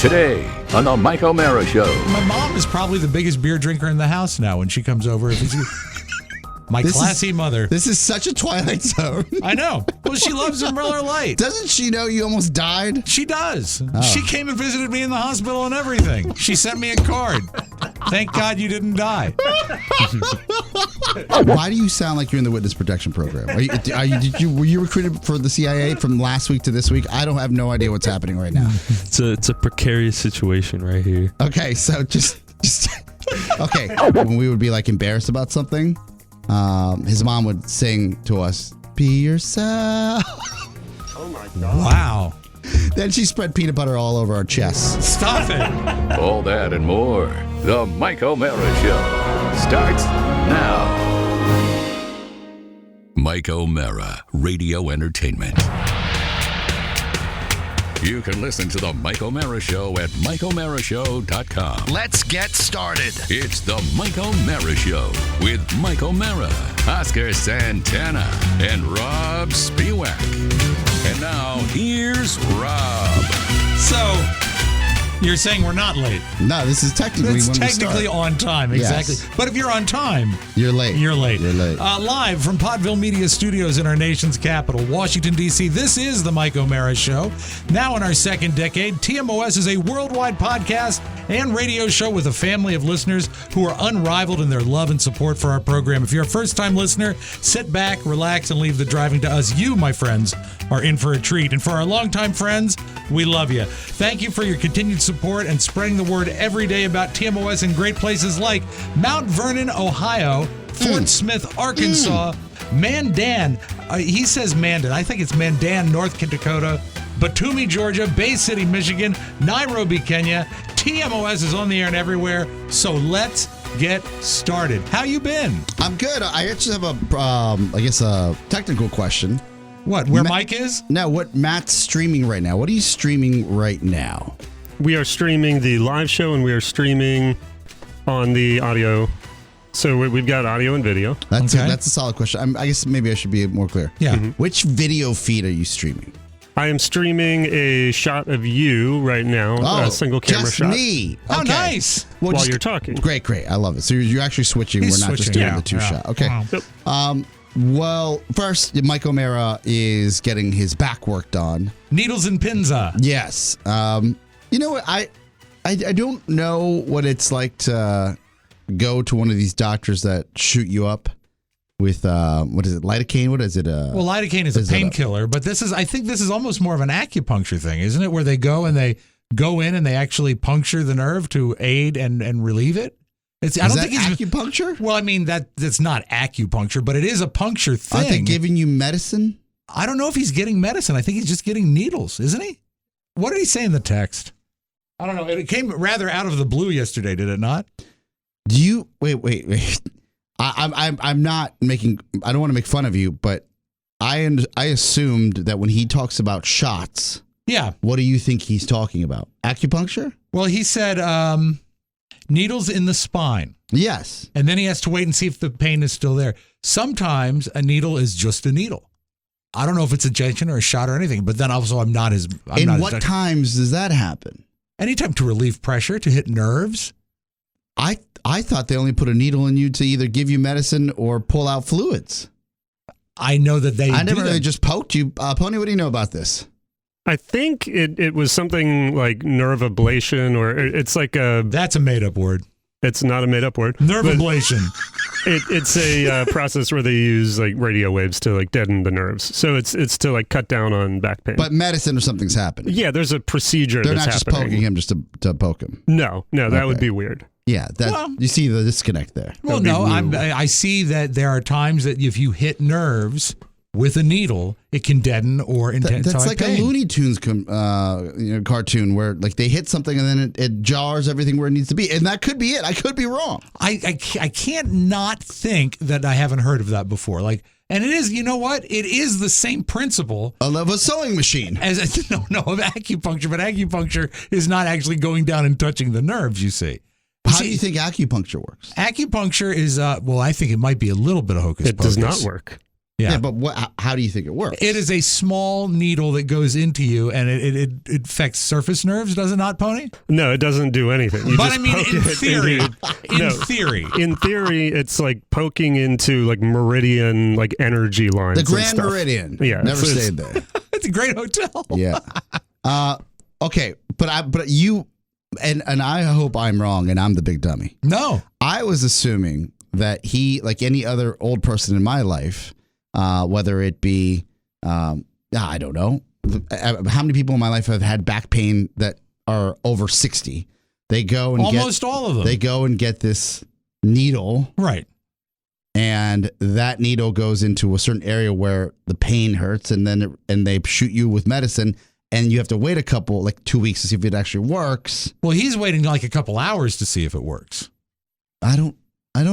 Today on the Mike O'Mara Show. My mom is probably the biggest beer drinker in the house now when she comes over. Classy mother. This is such a Twilight Zone. I know. Well, she loves Miller Lite. Doesn't she know you almost died? She does. Oh. She came and visited me in the hospital and everything. She sent me a card. Thank God you didn't die. Why do you sound like you're in the witness protection program? Were you recruited for the CIA from last week to this week? I have no idea what's happening right now. It's a precarious situation right here. Okay, so just okay. When we would be like embarrassed about something, his mom would sing to us, "Be yourself." Oh my God! Wow. Then she spread peanut butter all over our chests. Stop it. All that and more. The Mike O'Mara Show starts now. Mike O'Mara, Radio Entertainment. You can listen to the Mike O'Mara Show at MikeO'MaraShow.com. Let's get started. It's the Mike O'Mara Show with Mike O'Mara, Oscar Santana, and Robb Spiewak. And now, here's Robb. So, you're saying we're not late. No, this is technically It's when technically we start. on time, exactly. Yes. But if you're on time, You're late. You're late. You're late. Live from Podville Media Studios in our nation's capital, Washington, D.C., this is the Mike O'Mara Show. Now in our second decade, TMOS is a worldwide podcast and radio show with a family of listeners who are unrivaled in their love and support for our program. If you're a first-time listener, sit back, relax, and leave the driving to us. You, my friends, are in for a treat. And for our longtime friends, we love you. Thank you for your continued support and spreading the word every day about TMOS in great places like Mount Vernon, Ohio, Fort Smith, Arkansas, Mandan. He says Mandan. I think it's Mandan, North Dakota, Batumi, Georgia, Bay City, Michigan, Nairobi, Kenya. TMOS is on the air and everywhere. So let's get started. How you been? I'm good. I actually have a technical question. What, where Mike is? No, what Matt's streaming right now. What are you streaming right now? We are streaming the live show and we are streaming on the audio. So we've got audio and video. That's Okay. that's a solid question. I guess maybe I should be more clear. Yeah. Which video feed are you streaming? I am streaming a shot of you right now, a single camera just shot. me. How Okay. nice. Well, While just- you're talking. Great. I love it. So you're actually switching. He's We're not just switching, doing yeah. the two Yeah. shot. Okay. Wow. Yep. Well, first, Mike O'Mara is getting his back worked on. Needles and pins. Yes. You know what? I don't know what it's like to go to one of these doctors that shoot you up with what is it, lidocaine? What is it? Well, lidocaine is a painkiller, but I think this is almost more of an acupuncture thing, isn't it? Where they go in and they actually puncture the nerve to aid and relieve it. I don't think it's acupuncture. Well, I mean that's not acupuncture, but it is a puncture thing. Aren't they giving you medicine? I don't know if he's getting medicine. I think he's just getting needles, isn't he? What did he say in the text? I don't know. It came rather out of the blue yesterday, did it not? Do you wait? I'm not making. I don't want to make fun of you, but I assumed that when he talks about shots, Yeah. what do you think he's talking about? Acupuncture? Well, he said needles in the spine. Yes. And then he has to wait and see if the pain is still there. Sometimes a needle is just a needle. I don't know if it's a injection or a shot or anything, but then also I'm not as... In what times does that happen? Anytime to relieve pressure, to hit nerves. I thought they only put a needle in you to either give you medicine or pull out fluids. I know that they I do never that. really just poked you. Pony, what do you know about this? I think it was something like nerve ablation, or it's like That's a made-up word. it's not a made-up word. Nerve but ablation. It's a process where they use like radio waves to like deaden the nerves. So it's to like cut down on back pain. But medicine or something's happening. Yeah, there's a procedure They're that's not just happening. poking him just to poke him. No, that would Okay. be weird. Yeah, you see the disconnect there. Well, That'd be no, weird. I see that there are times that if you hit nerves with a needle, it can deaden or intensify That's like pain. a Looney Tunes cartoon where like they hit something and then it jars everything where it needs to be, and that could be it. I could be wrong. I can't not think that I haven't heard of that before. Like, and it is, you know what? It is the same principle I love a sewing machine. as of acupuncture, but acupuncture is not actually going down and touching the nerves. You see. How do you think acupuncture works? Acupuncture is, I think it might be a little bit of hocus It does not pocus. work. Yeah. but how do you think it works? It is a small needle that goes into you, and it affects surface nerves, does it not, Pony? No, it doesn't do anything. You But just I mean, poke in it theory, into- In theory, it's like poking into like meridian, like energy lines. The and Grand stuff. Meridian. Yeah, Never so it's- stayed there. It's a great hotel. Yeah. Okay, but you and I hope I'm wrong and I'm the big dummy. No. I was assuming that he, like any other old person in my life, whether it be, I don't know, how many people in my life have had back pain that are over 60? They go and almost all of them. They go and get this needle, right, and that needle goes into a certain area where the pain hurts, and then they shoot you with medicine. And you have to wait 2 weeks to see if it actually works. Well, he's waiting like a couple hours to see if it works. I don't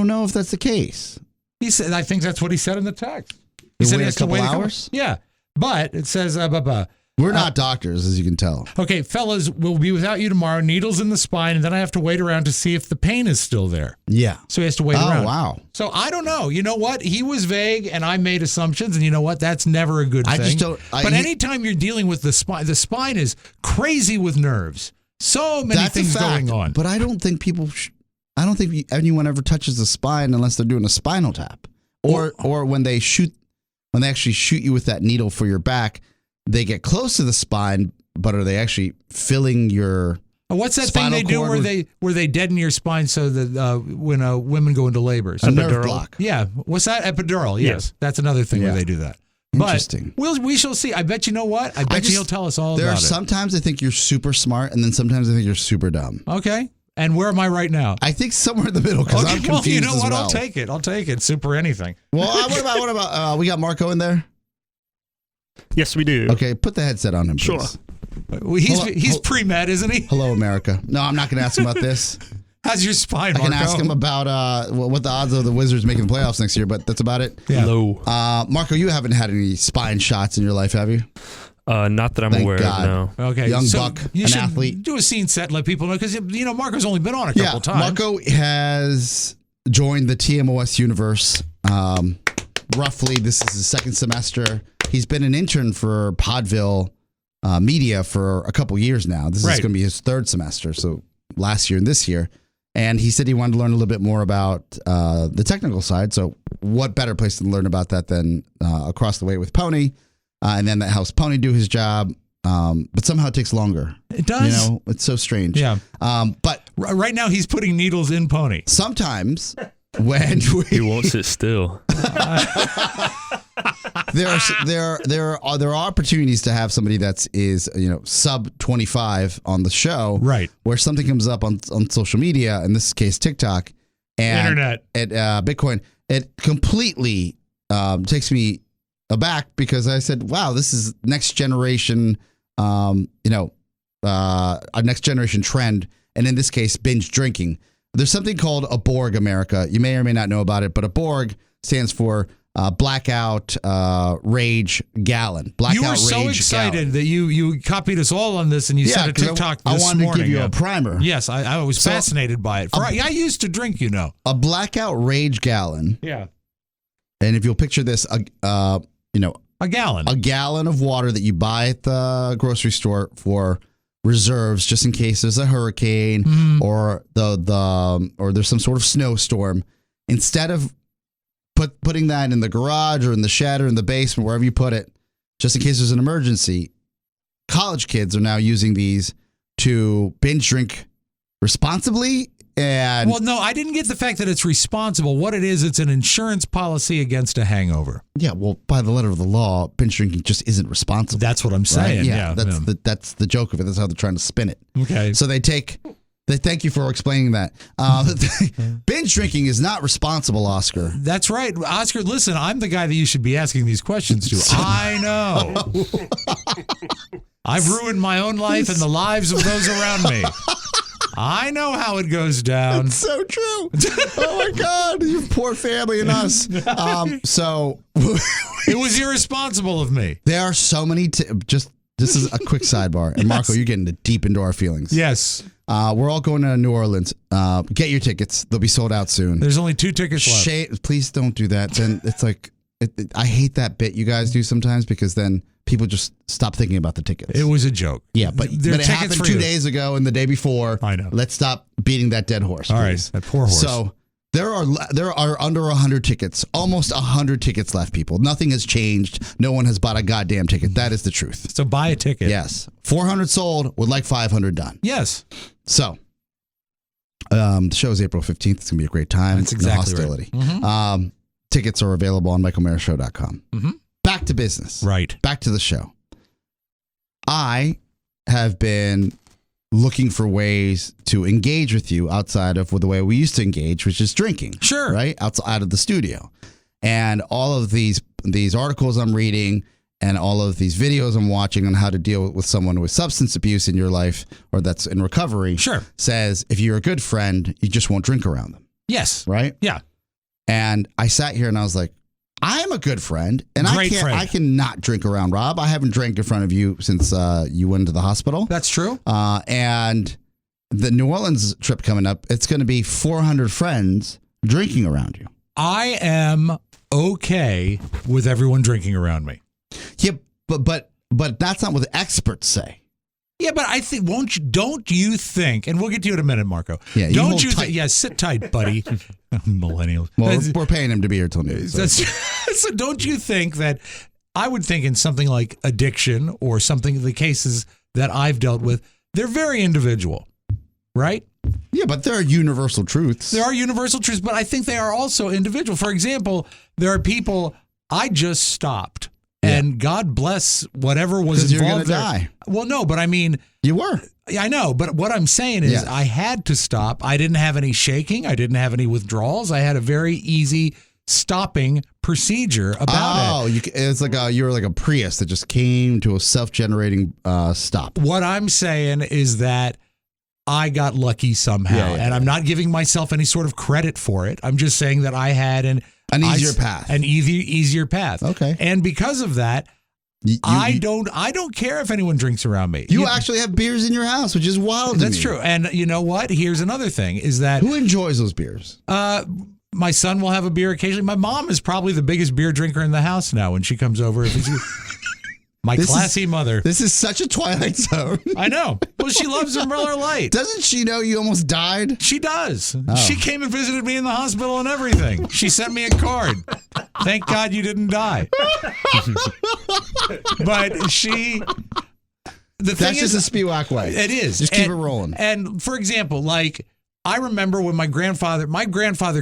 know if that's the case. He said, I think that's what he said in the text. He You said wait he a has to couple wait hours? Yeah, but it says, We're not doctors, as you can tell. okay, fellas, we'll be without you tomorrow. Needles in the spine, and then I have to wait around to see if the pain is still there. Yeah. So he has to wait around. Oh, wow. So I don't know. You know what? He was vague, and I made assumptions, and you know what? That's never a good thing. I just don't. But anytime you're dealing with the spine is crazy with nerves. So many that's things a fact, going on. But I don't think I don't think anyone ever touches the spine unless they're doing a spinal tap, or when they actually shoot you with that needle for your back. They get close to the spine, but are they actually filling your What's that thing they do where they deaden your spine so that when women go into labor? So a nerve block? Yeah. What's that? Epidural. Yes. That's another thing where they do that. Interesting. But we shall see. I bet you know what? I bet he'll tell us all about it. There are sometimes I think you're super smart, and then sometimes I think you're super dumb. Okay. And where am I right now? I think somewhere in the middle because I'm confused. Well, you know what? As well. I'll take it. Super anything. Well, what about we got Marco in there? Yes, we do. Okay, put the headset on him, please. Sure. Well, he's pre-med, isn't he? Hello, America. No, I'm not going to ask him about this. How's your spine, I Marco? can ask him about what the odds of the Wizards making the playoffs next year, but that's about it. Yeah. Low. Marco, you haven't had any spine shots in your life, have you? Not that I'm Thank aware God. of, no. Okay, Young so buck, you an should athlete. do a scene set and let people know because Marco's only been on a couple times. Marco has joined the TMOS universe. Roughly, this is his second semester. He's been an intern for Podville Media for a couple years now. This is going to be his third semester, so last year and this year. And he said he wanted to learn a little bit more about the technical side. So what better place to learn about that than across the way with Pony? And then that helps Pony do his job. But somehow it takes longer. It does. It's so strange. Yeah. But right now he's putting needles in Pony. sometimes when He won't sit still. there are opportunities to have somebody that is sub 25 on the show, Right. Where something comes up on social media, in this case TikTok, and Internet, at Bitcoin, it completely takes me aback because I said, "Wow, this is next generation, a next generation trend," and in this case, binge drinking. There's something called a BORG, America. You may or may not know about it, but a BORG stands for blackout rage gallon. Blackout you were so rage excited gallon. that you copied us all on this and you sent a 'cause TikTok I this wanted morning. to give you yeah. a primer. Yes, I was fascinated by it. I used to drink, A blackout rage gallon. Yeah. And if you'll picture this, A gallon. a gallon of water that you buy at the grocery store for reserves, just in case there's a hurricane or or there's some sort of snowstorm. Instead of putting that in the garage or in the shed or in the basement, wherever you put it, just in case there's an emergency, college kids are now using these to binge drink responsibly. And Well, no, I didn't get the fact that it's responsible. What it is, it's an insurance policy against a hangover. yeah, well, by the letter of the law, binge drinking just isn't responsible. That's what I'm right? saying. Yeah, that's the joke of it. That's how they're trying to spin it. Okay. So they thank you for explaining that. Binge drinking is not responsible, Oscar. That's right. Oscar, listen, I'm the guy that you should be asking these questions to. I know. I've ruined my own life and the lives of those around me. I know how it goes down. It's so true. Oh my God, your poor family and us. So It was irresponsible of me. there are so many. This is a quick sidebar, and Marco, you're getting deep into our feelings. Yes. We're all going to New Orleans. Get your tickets; they'll be sold out soon. There's only 2 tickets left. Please don't do that. Then it's like I hate that bit you guys do sometimes because then people just stop thinking about the tickets. It was a joke. Yeah, but it happened 2 days ago and the day before. I know. Let's stop beating that dead horse. All please. right, that poor horse. So there are under 100 tickets, almost 100 tickets left, people. Nothing has changed. No one has bought a goddamn ticket. That is the truth. So buy a ticket. Yes. 400 sold, would like 500 done. Yes. So the show is April 15th. It's going to be a great time. That's exactly no hostility. Right. Tickets are available on michaelmarashow.com. Mm-hmm. Back to business. Right. Back to the show. I have been looking for ways to engage with you outside of the way we used to engage, which is drinking. Sure. Right? Outside of the studio. And all of these articles I'm reading and all of these videos I'm watching on how to deal with someone with substance abuse in your life or that's in recovery says if you're a good friend, you just won't drink around them. Yes. Right? Yeah. And I sat here and I was like, I'm a good friend, and I cannot drink around Rob. I haven't drank in front of you since you went to the hospital. That's true. And the New Orleans trip coming up, it's going to be 400 friends drinking around you. I am okay with everyone drinking around me. Yeah, but that's not what the experts say. Yeah, but I think don't you think, and we'll get to you in a minute, Marco. Yeah, don't you think? Yeah, sit tight, buddy. Millennials. Well, we're paying him to be here till noon. So. So don't you think that I would think in something like addiction or something, the cases that I've dealt with, they're very individual, right? Yeah, but there are universal truths. There are universal truths, but I think they are also individual. For example, there are people I just stopped. And God bless whatever was involved there. Die. Well, no, but I mean, you were. I know, but what I'm saying is I had to stop. I didn't have any shaking. I didn't have any withdrawals. I had a very easy stopping procedure about it. It's like you were like a Prius that just came to a self-generating stop. What I'm saying is that I got lucky somehow, and I'm not giving myself any sort of credit for it. I'm just saying that I had an easier path. Okay. And because of that, I don't care if anyone drinks around me. You actually have beers in your house, which is wild to me. That's true. And you know what? Here's another thing is that who enjoys those beers? My son will have a beer occasionally. My mom is probably the biggest beer drinker in the house now when she comes over. My classy mother. This is such a Twilight Zone. I know. Well, she loves Umbrella Light. Doesn't she know you almost died? She does. Oh. She came and visited me in the hospital and everything. She sent me a card. Thank God you didn't die. But that's just a Spiewak way. It is. Just keep it rolling. And for example, like I remember when my grandfather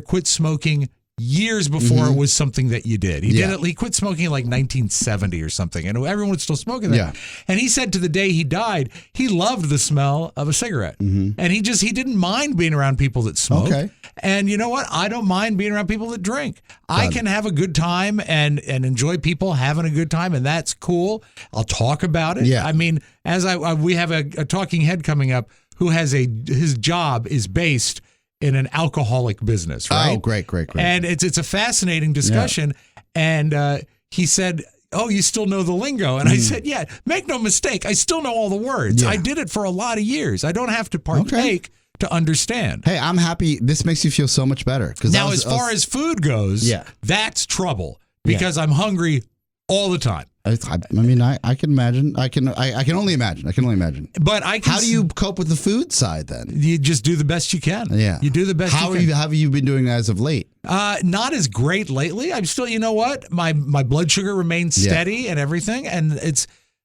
quit smoking years before it was something that you did. He quit smoking in like 1970 or something, and everyone was still smoking that. Yeah. And he said to the day he died, he loved the smell of a cigarette. And he didn't mind being around people that smoke. Okay. And you know what? I don't mind being around people that drink. I can have a good time and enjoy people having a good time, and that's cool. I'll talk about it. Yeah. I mean, we have a talking head coming up who has his job is based in an alcoholic business, right? Oh, great. And it's a fascinating discussion. Yeah. And he said, "Oh, you still know the lingo?" And I said, "Yeah, make no mistake, I still know all the words. Yeah. I did it for a lot of years. I don't have to partake to understand." Hey, I'm happy. This makes you feel so much better. Now, as far as food goes, that's trouble because I'm hungry all the time. I mean, I can imagine. I can only imagine. But how do you cope with the food side then? You just do the best you can. Yeah, you do the best. How have you been doing as of late? Not as great lately. I'm still, you know what? My blood sugar remains steady and everything, and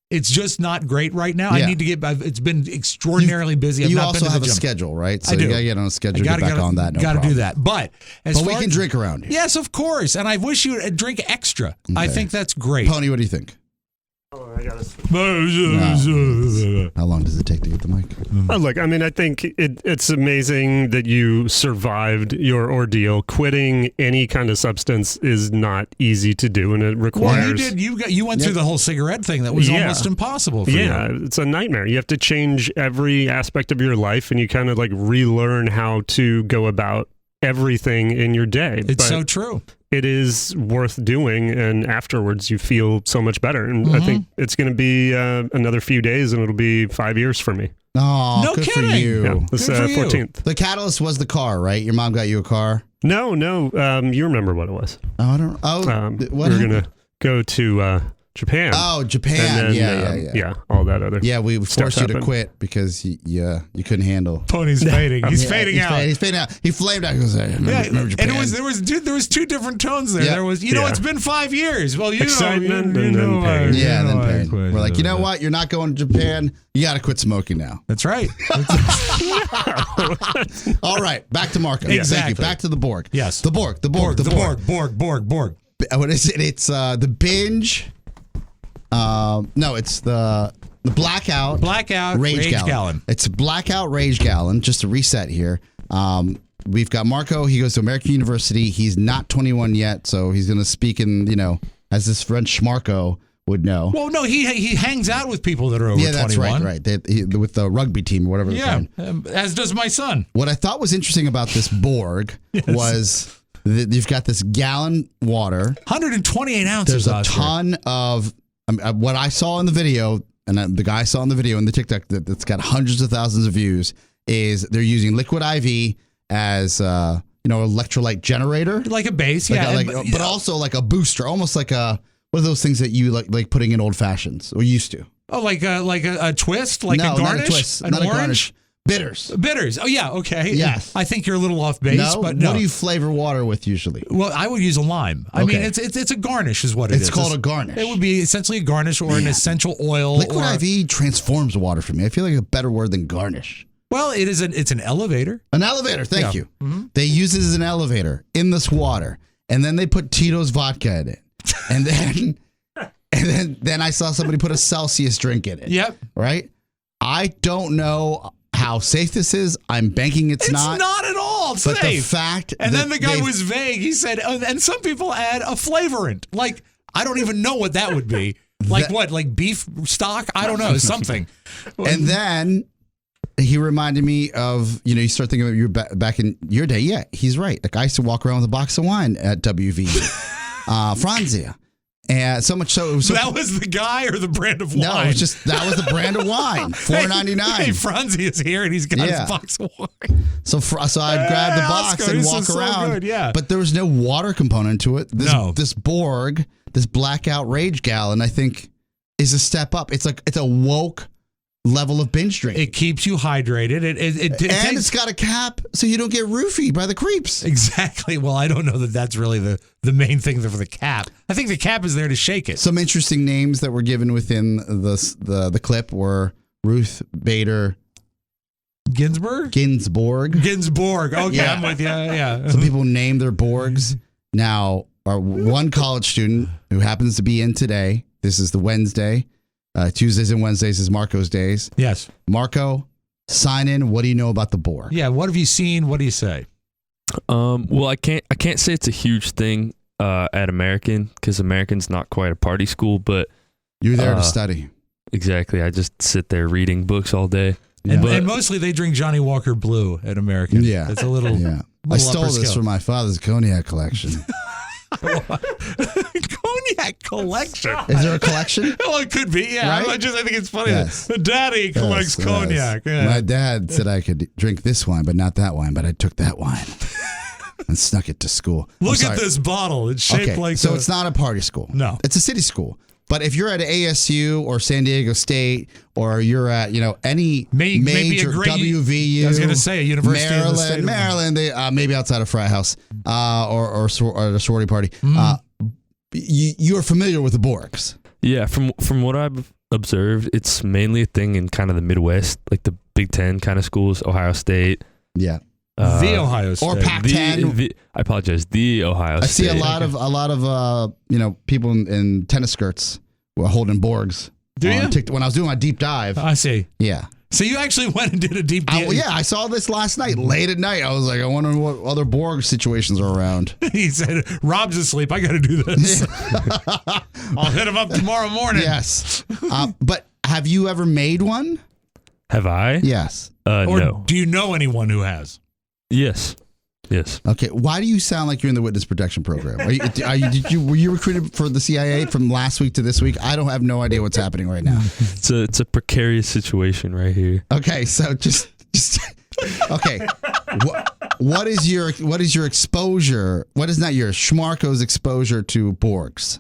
it's just not great right now. Yeah. I need to get. It's been extraordinarily busy. You also have a schedule, right? So I do. You gotta get on a schedule. Get back on that. Got to do that. But we can drink around you. Yes, of course. And I wish you would drink extra. Okay. I think that's great. Pony, what do you think? Oh, I got How long does it take to get the mic? Oh, look, I mean, I think it's amazing that you survived your ordeal. Quitting any kind of substance is not easy to do, and it requires. Well, you did. You went through the whole cigarette thing. That was almost impossible for you. Yeah, it's a nightmare. You have to change every aspect of your life, and you kind of like relearn how to go about everything in your day. It's so true. It is worth doing, and afterwards you feel so much better. And I think it's going to be another few days, and it'll be 5 years for me. Oh, No good kidding. for you. Yeah, this Good for you. 14th. The catalyst was the car, right? Your mom got you a car? No, you remember what it was. Oh, I don't. Oh, We what? were gonna go to Japan. Oh, Japan. And then, Yeah. all that other. Yeah, we stuff forced you to happened. quit because you couldn't handle. Tony's fading. He's Yeah, fading out. He's fading out. He flamed out. He goes, remember Japan? And there was two different tones there. Yeah. There was, Yeah. it's been 5 years. Well, Excitement and then pain. Yeah, and then I pain. quit. We're like, you know what? You're not going to Japan. You got to quit smoking now. That's right. All right, back to Marco. Exactly. Thank you. Back to the Borg. Yes. The Borg. Borg. What is it? It's the binge. No, it's the blackout. Blackout Rage Gallon. It's Blackout Rage Gallon. Just to reset here. We've got Marco. He goes to American University. He's not 21 yet, so he's going to speak in, as this friend Schmarco would know. Well, no, he hangs out with people that are over 21. That's right. With the rugby team or whatever. Yeah, as does my son. What I thought was interesting about this Borg was that you've got this gallon water. 128 ounces. There's a Oscar. ton of what I saw in the video, and the guy saw in the video in the TikTok that's got hundreds of thousands of views, is they're using liquid IV as electrolyte generator, like a base, yeah, but also like a booster, almost like a what are those things that you like putting in old fashions or used to? Oh, like a twist, like no, a garnish, not a twist, an not orange. a garnish. Bitters. Oh yeah, okay. Yes. I think you're a little off base, No, but no. what do you flavor water with usually? Well, I would use a lime. I mean, Okay. it's a garnish, is what it is. It's called a garnish. It would be essentially a garnish or an essential oil. Liquid or, IV transforms water for me. I feel like a better word than garnish. Well, it's an elevator. An elevator. Thank you. Mm-hmm. They use it as an elevator in this water, and then they put Tito's vodka in it, and then I saw somebody put a Celsius drink in it. Yep. Right. I don't know how safe this is. I'm banking it's not. It's not at all safe. But the fact and that then the guy they've- was vague. He said, and some people add a flavorant. Like, I don't even know what that would be. Like what? Like beef stock? I don't know. Something. And then he reminded me of, you start thinking about your back in your day. Yeah, he's right. Like I used to walk around with a box of wine at WV, Franzia. And so much so it was so that was the guy or the brand of wine? No, it was just that was the brand of wine. $4.99. Hey, Franzi is here and he's got his box of wine. So I'd grab the box Oscar, and this walk is so around. good, yeah. But there was no water component to it. This Borg, this Blackout Rage Gallon, I think, is a step up. It's a woke level of binge drink. It keeps you hydrated. And it's got a cap so you don't get roofied by the creeps. Exactly. Well, I don't know that that's really the main thing for the cap. I think the cap is there to shake it. Some interesting names that were given within the clip were Ruth Bader Ginsburg. Okay, Yeah. I'm with you. Yeah. Some people named their Borgs. Now, our one college student who happens to be in today, this is the Wednesday. Tuesdays and Wednesdays is Marco's days. Yes. Marco, sign in. What do you know about the Borg? Yeah. What have you seen? What do you say? Well, I can't say it's a huge thing at American because American's not quite a party school, but You're there to study. exactly. I just sit there reading books all day. And mostly they drink Johnny Walker Blue at American. Yeah. It's a little. Yeah. I stole this from my father's cognac collection. Cognac collection. Is there a collection? Well, it could be, yeah. Right? I think it's funny. Yes. The daddy collects Yes, cognac. yes. Yeah. My dad said I could drink this wine, but not that wine. But I took that wine and snuck it to school. Look at this bottle. It's shaped like so it's not a party school. No. It's a city school. But if you're at ASU or San Diego State, or you're at any maybe major a great, WVU, I was going to say a university in the state of Maryland, they maybe outside of Frat House or a sorority party, you are familiar with the Borgs. Yeah, from what I've observed, it's mainly a thing in kind of the Midwest, like the Big Ten kind of schools, Ohio State. Yeah. The Ohio State. Or Pac-10. I apologize. The Ohio State. I see a lot of people in tennis skirts were holding Borgs. Do you? When I was doing my deep dive. I see. Yeah. So you actually went and did a deep dive. Yeah, I saw this last night, late at night. I was like, I wonder what other Borg situations are around. He said, Rob's asleep. I got to do this. I'll hit him up tomorrow morning. Yes. But have you ever made one? Have I? Yes. Or No. do you know anyone who has? Yes. Yes. Okay. Why do you sound like you're in the witness protection program? Were you recruited for the CIA from last week to this week? I don't have no idea what's happening right now. It's a precarious situation right here. Okay. So just okay. What is your exposure? What is not your Schmarko's exposure to Borgs?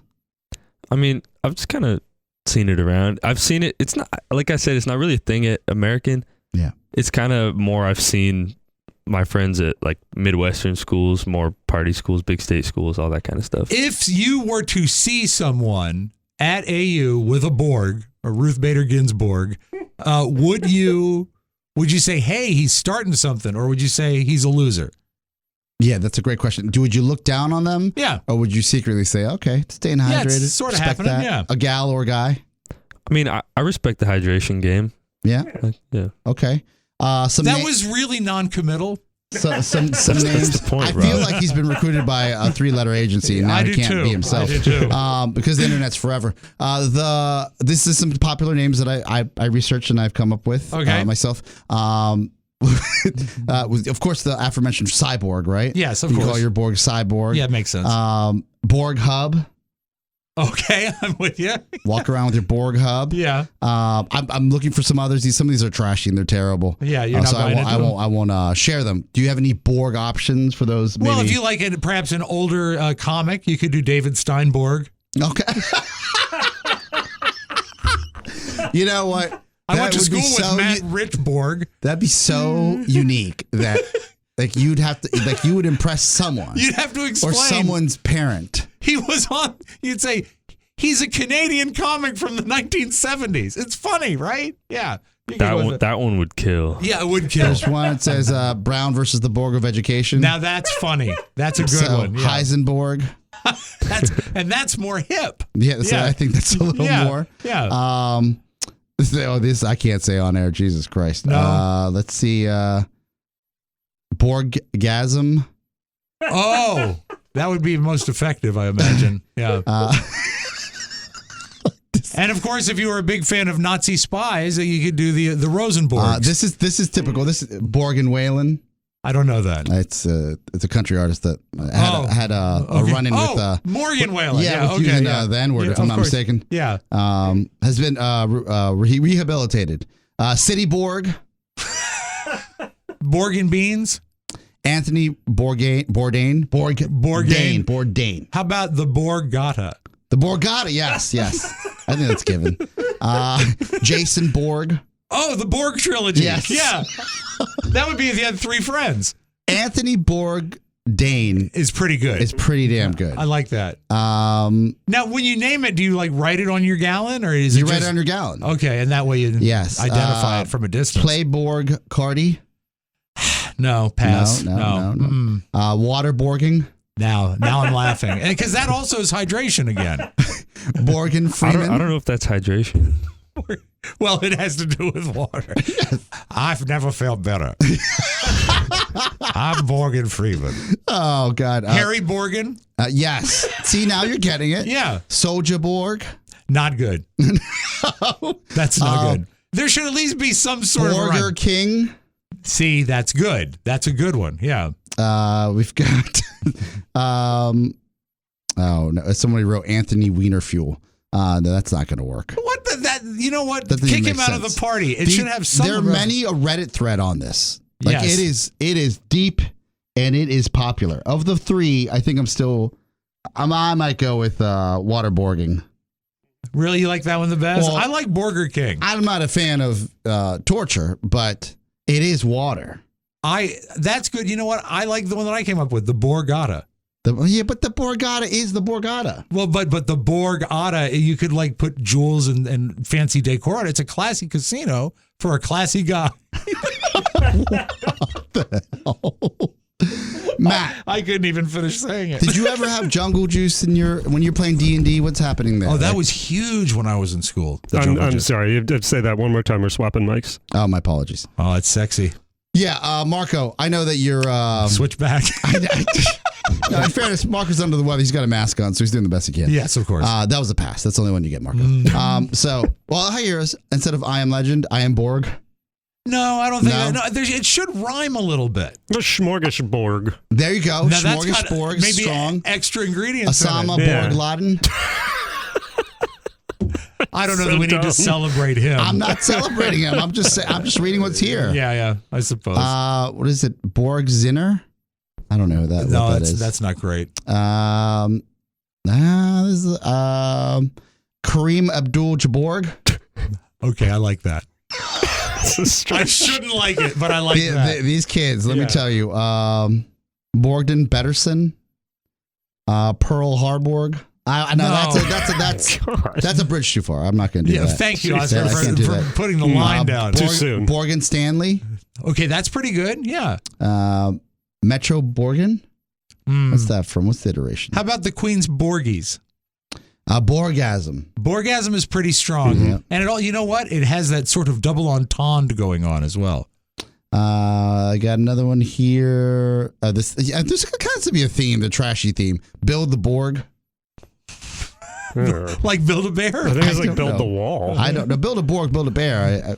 I mean, I've just kind of seen it around. I've seen it. It's not, like I said, it's not really a thing at American. Yeah. It's kind of more I've seen my friends at like Midwestern schools, more party schools, big state schools, all that kind of stuff. If you were to see someone at AU with a Borg, or Ruth Bader Ginsburg, would you say, hey, he's starting something, or would you say he's a loser? Yeah, that's a great question. Would you look down on them? Yeah. Or would you secretly say, okay, staying hydrated? Yeah, it's sort of respect happening, that. yeah. A gal or a guy? I mean, I respect the hydration game. Yeah? Like, yeah. Okay. That was really non-committal. Some names. the point, I feel Rob. like he's been recruited by a 3-letter agency, and now I he do can't too. be himself. I do too. Because the internet's forever. This is some popular names that I researched and I've come up with myself. Of course, the aforementioned cyborg, right? Yes, of you course. call your Borg cyborg. Yeah, it makes sense. Borg hub. Okay, I'm with you. Walk around with your Borg hub. Yeah. I'm looking for some others. Some of these are trashy and they're terrible. Yeah, you're not so buying into them? I won't share them. Do you have any Borg options for those? Well, if you like perhaps an older comic, you could do David Steinborg. Okay. You know what? I went to would be school with Matt Richborg. That'd be so unique that like you would impress someone. You'd have to explain. Or someone's parent. He was on, you'd say, he's a Canadian comic from the 1970s. It's funny, right? Yeah. That one would kill. Yeah, it would kill. There's one that says Brown versus the Borg of Education. Now that's funny. That's a good one. Yeah. Heisenberg. That's more hip. Yeah, so I think that's a little more. Yeah. This I can't say on air. Jesus Christ. No. Let's see. Borgasm. Oh, that would be most effective, I imagine. Yeah. And of course, if you were a big fan of Nazi spies, you could do the Rosenborgs. This is typical. This is Borg and Whalen. I don't know that. It's a country artist that had a run-in with Morgan Whalen. Yeah, okay. using the N-word, if I'm not mistaken. Yeah. Has been rehabilitated. City Borg. Borg and Beans. Anthony Bourdain. Bourdain. How about the Borgata? The Borgata, yes. I think that's given. Jason Borg. Oh, the Borg trilogy. Yes. Yeah. That would be if you had 3 friends. Anthony Bourdain is pretty good. It's pretty damn good. I like that. Now, when you name it, do you like write it on your gallon, or is you it write just, it on your gallon? Okay, and that way you identify it from a distance. Play Borg Cardi. No, pass. No. Waterborging. Now I'm laughing because that also is hydration again. Borgen Freeman. I don't know if that's hydration. Well, it has to do with water. Yes. I've never felt better. I'm Borgen Freeman. Oh, God. Harry Borgen? Yes. See, now you're getting it. Yeah. Soldier Borg? Not good. No. That's not good. There should at least be some sort Borger of... King? See, that's good. That's a good one. Yeah. We've got... oh, no. Somebody wrote Anthony Wienerfuel. No, that's not going to work. What you know what? That Kick him out of the party. It should have some. There are many a Reddit thread on this. Like yes. It is deep and it is popular. Of the 3, I think I might go with waterborging. Really, you like that one the best? Well, I like Burger King. I'm not a fan of torture, but it is water. That's good. You know what? I like the one that I came up with, the Borgata. But the Borgata is the Borgata. Well, but the Borgata, you could like put jewels and fancy decor on it. It's a classy casino for a classy guy. What the hell? Matt, I couldn't even finish saying it. Did you ever have jungle juice when you're playing D&D? What's happening there? Oh, that was huge when I was in school. I'm sorry. You have to say that one more time. We're swapping mics. Oh, my apologies. Oh, it's sexy. Yeah, Marco, I know that you're... Switch back. No, in fairness, Marco's under the weather. He's got a mask on, so he's doing the best he can. Yes, of course. That was a pass. That's the only one you get, Marco. Hi, heroes. Instead of I am legend, I am Borg. No, I don't think. No? No, it should rhyme a little bit. The smorgasbord. There you go. Now, that's got Smorgasbord, maybe strong. extra ingredients. Osama in it. Yeah. Borg Laden. I don't know So that we need dumb. to celebrate him. I'm not celebrating him. I'm just reading what's here. Yeah, I suppose. What is it? Borg Zinner? I don't know what that is. That's not great. This is Kareem Abdul-Jabbar. Okay, I like that. This is strange. I shouldn't like it, but I like that. These kids, let me Yeah. tell you. Borgden Betterson. Pearl Harborg. I know that's a bridge too far. I'm not going to do Yeah, that. thank you, Yeah, Oscar, I can't do for that. putting the line down. Too soon. Borgen Stanley. Okay, that's pretty good. Yeah. Metro Borgen. What's that from? What's the iteration? How about the Queen's Borgies? Borgasm. Borgasm is pretty strong, Yeah. and you know what? It has that sort of double entendre going on as well. I got another one here. There's kind of to be a theme, the trashy theme. Build the Borg. Yeah. Like Build a Bear. I think it's I like don't build know. the wall. I don't know. Build a Borg, build a bear.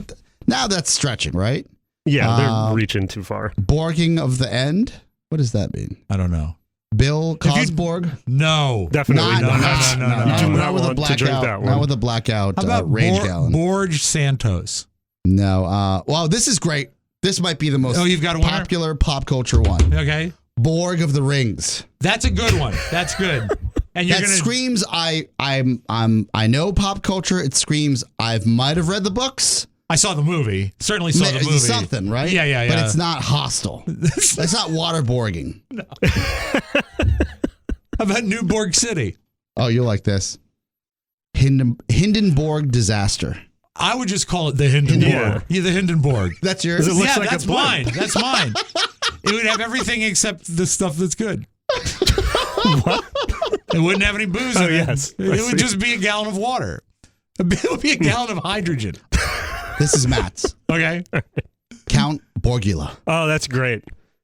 Now that's stretching, right? Yeah, they're reaching too far. Borging of the end. What does that mean? I don't know. Bill If you- Cosborg? No. Definitely No. Do not not with a want to drink blackout. that one. Not with a blackout How about rage gallon. BORG Santos? No. Well, this is great. This might be the most You've got a winner? popular pop culture one. Okay. Borg of the Rings. That's a good one. That's good. And you're That gonna screams I know pop culture. It screams I might have read the books. I saw the movie. Certainly saw the movie. Something, right? Yeah. But it's not hostile. It's not waterboarding. How about New Borg City? Oh, you'll like this. Hindenburg disaster. I would just call it the Hindenburg. Yeah, the Hindenburg. That's yours? It looks Yeah, like that's a blimp. mine. That's mine. It would have everything except the stuff that's good. What? It wouldn't have any booze Oh, in it. yes. It I would see. just be a gallon of water. It would be a gallon of hydrogen. This is Matt's. Okay. Count Borgula. Oh, that's great.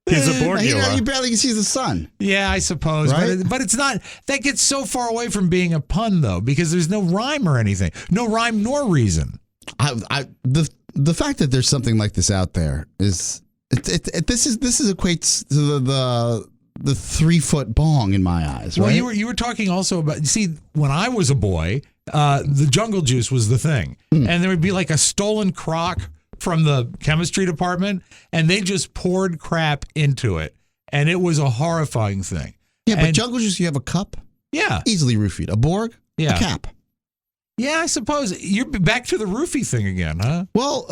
He's a You Borgula. barely can see the sun. Yeah, I suppose. Right? But it's not. That gets so far away from being a pun, though, because there's no rhyme or anything. No rhyme nor reason. The fact that there's something like this out there is this equates to the 3-foot bong in my eyes, right? Well, you were talking also about, see, when I was a boy, the jungle juice was the thing. And there would be like a stolen crock from the chemistry department, and they just poured crap into it. And it was a horrifying thing. Yeah, but And- jungle juice, you have a cup, Yeah. easily roofied. A Borg, Yeah. a cap. Yeah, I suppose. You're back to the roofie thing again, huh? Well,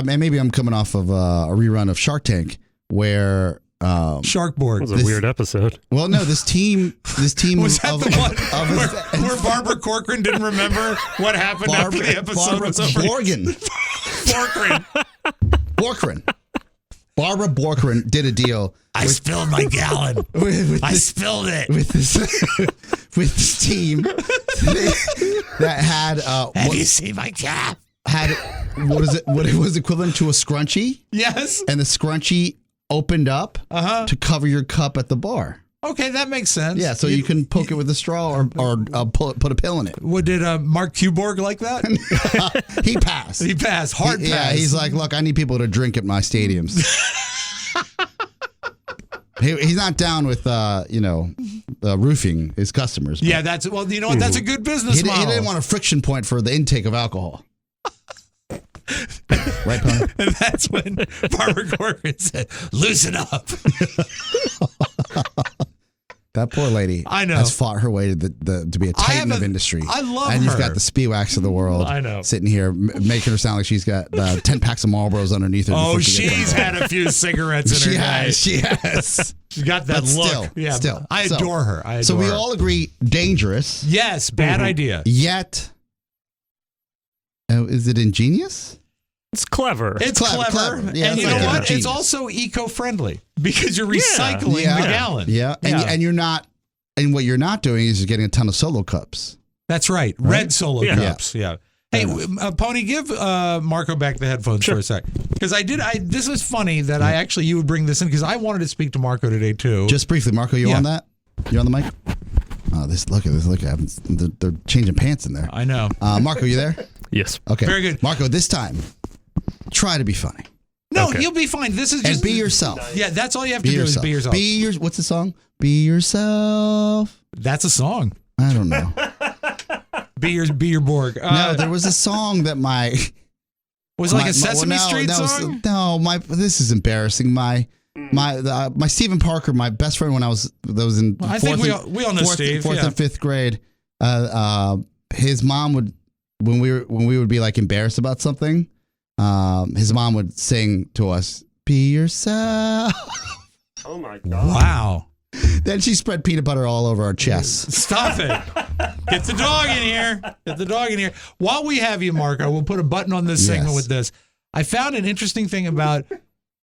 maybe I'm coming off of a rerun of Shark Tank where. Sharkboard. That was a weird episode. Well, no, this team Was that of, the one where Barbara Corcoran didn't remember what happened after the episode was over? Borgren. Barbara Borgren did a deal. I spilled my gallon. With I this, spilled it. with this team that had Have you seen my cap? what was equivalent to a scrunchie, Yes. and the scrunchie opened up Uh-huh. to cover your cup at the bar. Okay, that makes sense. Yeah, so you can poke it with a straw or put a pill in it. What did Mark Cuborg like that? He passed. He passed. Hard pass. Yeah, he's like, look, I need people to drink at my stadiums. He's not down with roofing his customers. but Yeah, that's well. You know what? That's a good business he model. didn't want a friction point for the intake of alcohol. Right, Pony? And that's when Barbara Corcoran said, "Loosen up." That poor lady. I know. Has fought her way to be a titan of industry. I love and you've her. got the Spiwax of the world. I know. Sitting here making her sound like she's got 10 packs of Marlboros underneath her. Oh, before she gets she's on. had a few cigarettes in her day. She has. She's got that But look. still. I So- adore her. I adore So we her. all agree, dangerous. Yes, bad idea. Yet, is it ingenious? It's clever. It's clever. Yeah, And it's you know like what? genius. It's also eco-friendly because you're recycling the gallon. Yeah, and you're not. And what you're not doing is you're getting a ton of solo cups. That's right. Red Solo Yeah. cups. Yeah. Hey, Pony, give Marco back the headphones for a sec. Because this was funny that you would bring this in because I wanted to speak to Marco today too. Just briefly, Marco, you Yeah. on that? You on the mic? Oh, look at this. They're changing pants in there. I know. Marco, you there? Yes. Okay. Very good. Marco, this time, try to be funny. No, Okay. you'll be fine. This is And just be yourself. Yeah, that's all you have to do is be yourself. What's the song? Be yourself. That's a song. I don't know. Be your BORG. No, there was a song that was it like a Sesame Street song. This is embarrassing. My Stephen Parker, my best friend when I was in I think we all know Steve. Fourth Yeah. and fifth grade. His mom would when we would be like embarrassed about something. His mom would sing to us, "Be yourself." Oh my God. Wow. Then she spread peanut butter all over our chests. Stop it. Get the dog in here. Get the dog in here. While we have you, Marco, we'll put a button on this segment with this. I found an interesting thing about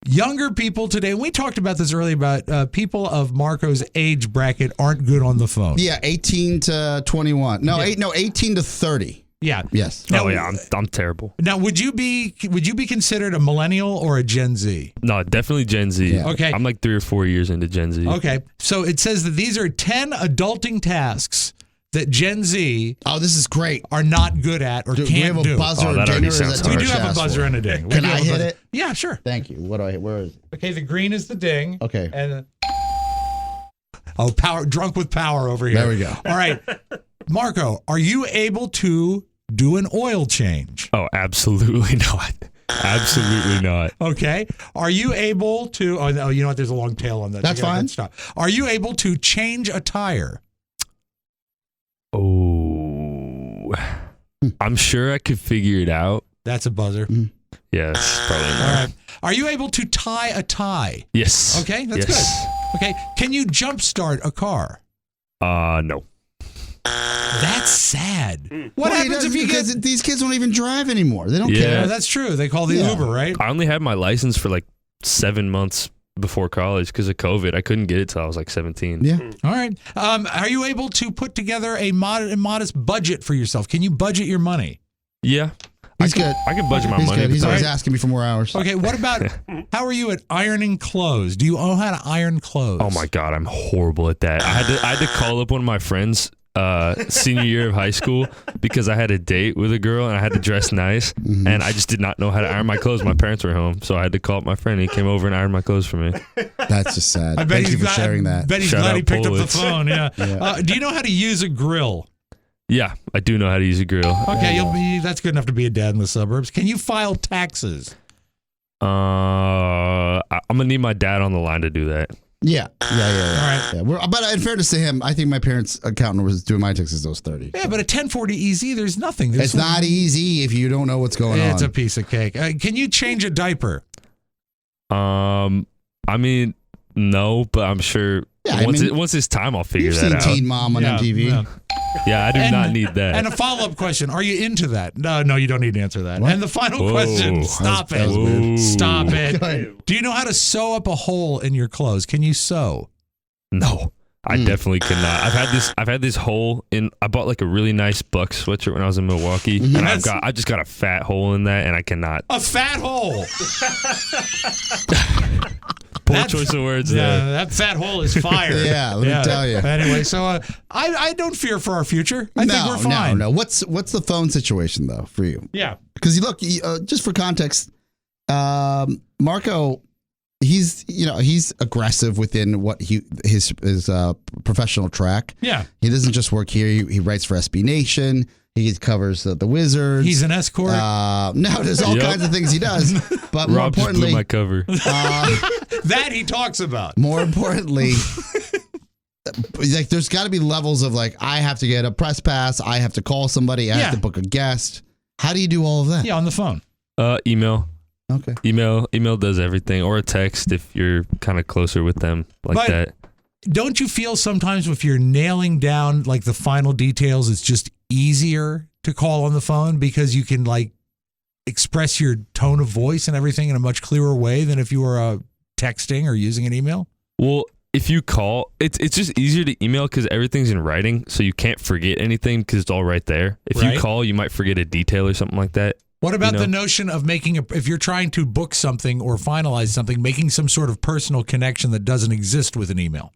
younger people today. We talked about this earlier about people of Marco's age bracket aren't good on the phone. Yeah, 18 to 21. No, 18 to 30. Yeah. Yes. Oh yeah, I'm terrible. Now, would you be considered a millennial or a Gen Z? No, definitely Gen Z. Yeah. Okay. I'm like 3 or 4 years into Gen Z. Okay. So it says that these are 10 adulting tasks that Gen Z Oh, this is great. are not good at or Do we have can't a do. buzzer Oh, or that dinger? already Or is sounds that We too do much have a to ask buzzer for? and a ding. Can We do I have a hit buzzer. it? Yeah, sure. Thank you. Where is it? Okay, the green is the ding. Okay. And power, drunk with power over here. There we go. All right. Marco, are you able to do an oil change? Oh, absolutely not. Absolutely not. Okay. Are you able to, oh, no, you know what? There's a long tail on that. That's You gotta fine. Stop. Are you able to change a tire? Oh, I'm sure I could figure it out. That's a buzzer. Yes, probably All not. right. Are you able to tie a tie? Yes. Okay, that's yes. good. Okay. Can you jumpstart a car? No. That's sad. What Well, happens if you get? because these kids don't even drive anymore. They don't Yeah. care. Oh, that's true. They call the Yeah. Uber, right? I only had my license for like 7 months before college because of COVID. I couldn't get it till I was like 17. Yeah. All right. Are you able to put together a modest budget for yourself? Can you budget your money? Yeah. He's good. I can budget my He's money. good. He's but always Right. asking me for more hours. Okay. What about how are you at ironing clothes? Do you know how to iron clothes? Oh my God, I'm horrible at that. I had to call up one of my friends senior year of high school because I had a date with a girl and I had to dress nice and I just did not know how to iron my clothes. My parents were home, so I had to call up my friend. He came over and ironed my clothes for me. That's just sad. I bet Thank he's you for glad, sharing I that. bet he's Shout glad out he picked up the Bullets. phone. Yeah. Yeah. Do you know how to use a grill? Yeah, I do know how to use a grill. Okay, that's good enough to be a dad in the suburbs. Can you file taxes? I'm gonna need my dad on the line to do that. Yeah. All right. Yeah. But in fairness to him, I think my parents' accountant was doing my taxes those 30. Yeah, but a 1040 EZ, there's nothing. It's not easy if you don't know what's going on. It's a piece of cake. Can you change a diaper? I mean, no, but I'm sure Yeah, once it's time, I'll figure You've that seen out. Teen Mom on MTV. yeah. Yeah, I do And- not need that. And a follow-up question. Are you into that? No, you don't need to answer that. What? And the final Whoa. question. Stop That was it. weird. Stop Go it. ahead. Do you know how to sew up a hole in your clothes? Can you sew? No, I definitely cannot. I've had this hole in. I bought like a really nice Buck sweatshirt when I was in Milwaukee, and I just got a fat hole in that, and I cannot. A fat hole. Poor That- choice of words Yeah, there. that fat hole is fire. Yeah, let me tell you. Anyway, so I don't fear for our future. I think we're fine. No. What's the phone situation though for you? Yeah. Because you look, just for context, Marco, he's aggressive within what his professional track. Yeah. He doesn't just work here. He writes for SB Nation. He covers the Wizards. He's an escort. No, there's all Yep. kinds of things he does. But more Rob just blew importantly, my cover. That he talks about. more importantly, like there's got to be levels of like I have to get a press pass. I have to call somebody. I have Yeah. to book a guest. How do you do all of that? Yeah, on the phone. Email. Okay. Email does everything, or a text if you're kind of closer with them like But- that. Don't you feel sometimes if you're nailing down like the final details, it's just easier to call on the phone because you can like express your tone of voice and everything in a much clearer way than if you were texting or using an email? Well, if you call, it's just easier to email because everything's in writing, so you can't forget anything because it's all right there. If Right. you call, you might forget a detail or something like that. What about You know? the notion of if you're trying to book something or finalize something, making some sort of personal connection that doesn't exist with an email?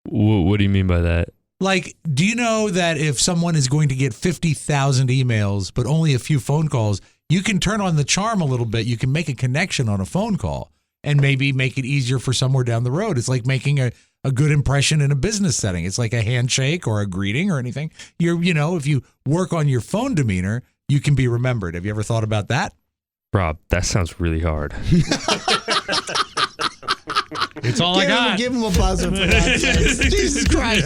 What do you mean by that? Like, do you know that if someone is going to get 50,000 emails, but only a few phone calls, you can turn on the charm a little bit. You can make a connection on a phone call and maybe make it easier for somewhere down the road. It's like making a good impression in a business setting. It's like a handshake or a greeting or anything. If you work on your phone demeanor, you can be remembered. Have you ever thought about that? Rob, that sounds really hard. It's all I got. Give him a buzzer for that. Jesus Christ.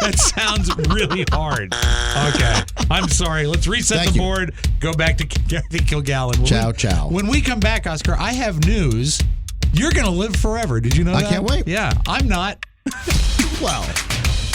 That sounds really hard. Okay. I'm sorry. Let's reset the board. Go back to Kathy Kilgallen. Ciao. When we come back, Oscar, I have news. You're going to live forever. Did you know that? I can't wait. Yeah, I'm not. Well,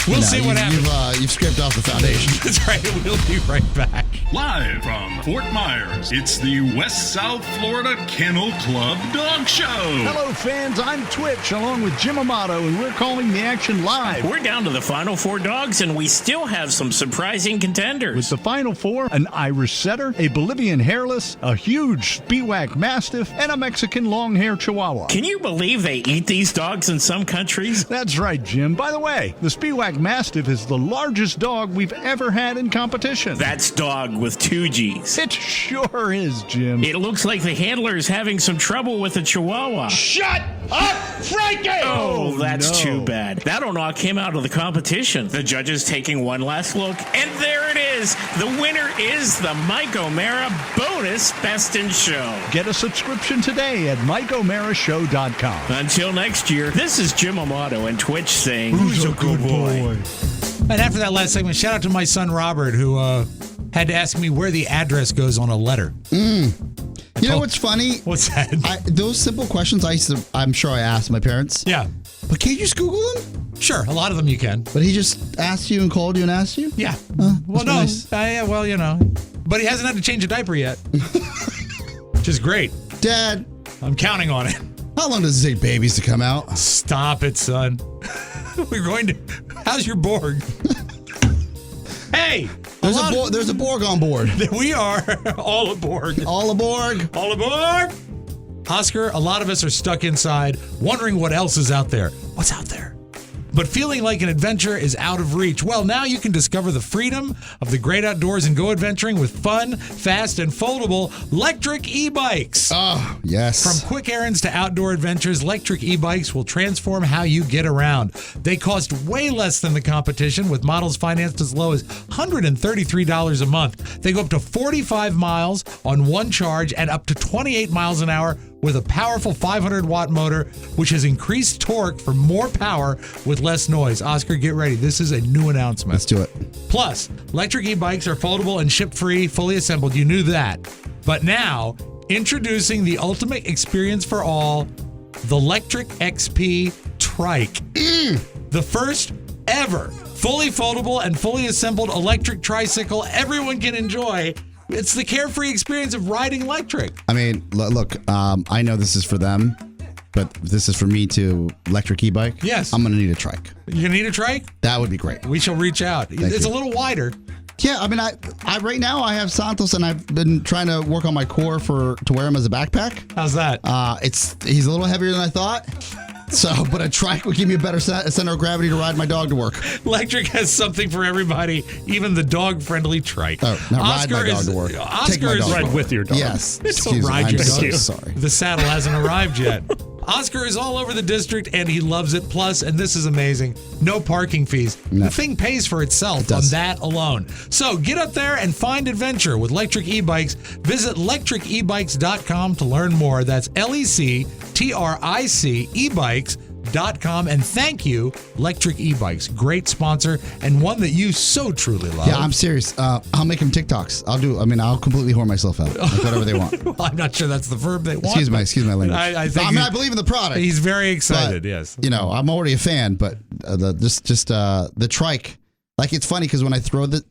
we'll see what happens. You've scraped off the foundation. That's right. We'll be right back. Live from Fort Myers, it's the West South Florida Kennel Club Dog Show. Hello, fans. I'm Twitch, along with Jim Amato, and we're calling the action live. We're down to the final 4 dogs, and we still have some surprising contenders. With the final 4, an Irish Setter, a Bolivian Hairless, a huge Spiewak Mastiff, and a Mexican long-hair Chihuahua. Can you believe they eat these dogs in some countries? That's right, Jim. By the way, the Spiewak Mastiff is the largest dog we've ever had in competition. That's dog with 2 G's. It sure is, Jim. It looks like the handler is having some trouble with the Chihuahua. Shut up, Frankie! Oh, that's no. too bad. That'll knock him out of the competition. The judges taking one last look, and there it is. The winner is the Mike O'Mara Bonus Best in Show. Get a subscription today at MikeO'MaraShow.com. Until next year, this is Jim Amato and Twitch saying, Who's a good boy? And after that last segment, shout out to my son Robert, who had to ask me where the address goes on a letter. You know what's funny? What's that? Those simple questions I'm sure I asked my parents. Yeah. But can't you just Google them? Sure, a lot of them you can. But he just asked you and called you and asked you? Yeah. Well, no. nice. But he hasn't had to change a diaper yet. Which is great. Dad, I'm counting on it. how long does it take babies to come out? Stop it, son. We're going to... How's your BORG? Hey! There's a BORG on board. We are all aboard. All aboard. All aboard! Oscar, a lot of us are stuck inside, wondering what else is out there. What's out there? But feeling like an adventure is out of reach. Well, now you can discover the freedom of the great outdoors and go adventuring with fun, fast, and foldable electric e-bikes. Oh, yes. From quick errands to outdoor adventures, electric e-bikes will transform how you get around. They cost way less than the competition, with models financed as low as $133 a month. They go up to 45 miles on one charge and up to 28 miles an hour with a powerful 500-watt motor, which has increased torque for more power with less noise. Oscar, get ready. This is a new announcement. Let's do it. Plus, electric e-bikes are foldable and ship-free, fully assembled. You knew that. But now, introducing the ultimate experience for all, the Electric XP Trike. The first ever fully foldable and fully assembled electric tricycle everyone can enjoy. It's the carefree experience of riding electric. I mean, look, I know this is for them, but this is for me to electric e-bike. Yes. I'm going to need a trike. You're going to need a trike? That would be great. We shall reach out. It's a little wider. Yeah, I mean, I right now I have Santos, and I've been trying to work on my core to wear him as a backpack. How's that? He's a little heavier than I thought. So, but a trike would give me a better center of gravity to ride my dog to work. Electric has something for everybody, even the dog-friendly trike. Oh, not ride my dog to work. Take my dog Ride with your dog. Yes. Don't Excuse me. ride your I'm dog. so sorry. The saddle hasn't arrived yet. Oscar is all over the district, and he loves it. Plus, and this is amazing, no parking fees. No. The thing pays for itself on that alone. So get up there and find adventure with electric e-bikes. Visit electricebikes.com to learn more. That's LECTRIC e-bikes.com. And thank you, Electric E-Bikes. Great sponsor and one that you so truly love. Yeah, I'm serious. I'll make him TikToks. I'll completely whore myself out. Like whatever they want. Well, I'm not sure that's the verb they want. Excuse my language. I think I believe in the product. He's very excited, but, yes. You know, I'm already a fan, but the trike, like, it's funny because when I throw the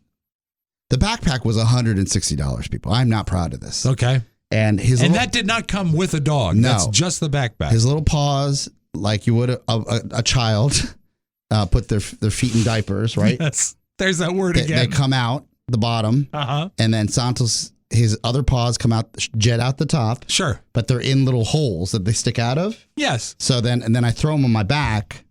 backpack was $160, people. I'm not proud of this. Okay. And that did not come with a dog. No. That's just the backpack. His little paws, like you would a child, put their feet in diapers, right? Yes. There's that word again. They come out the bottom. Uh-huh. And then Santos, his other paws come out, jet out the top. Sure. But they're in little holes that they stick out of. Yes. So then I throw them on my back,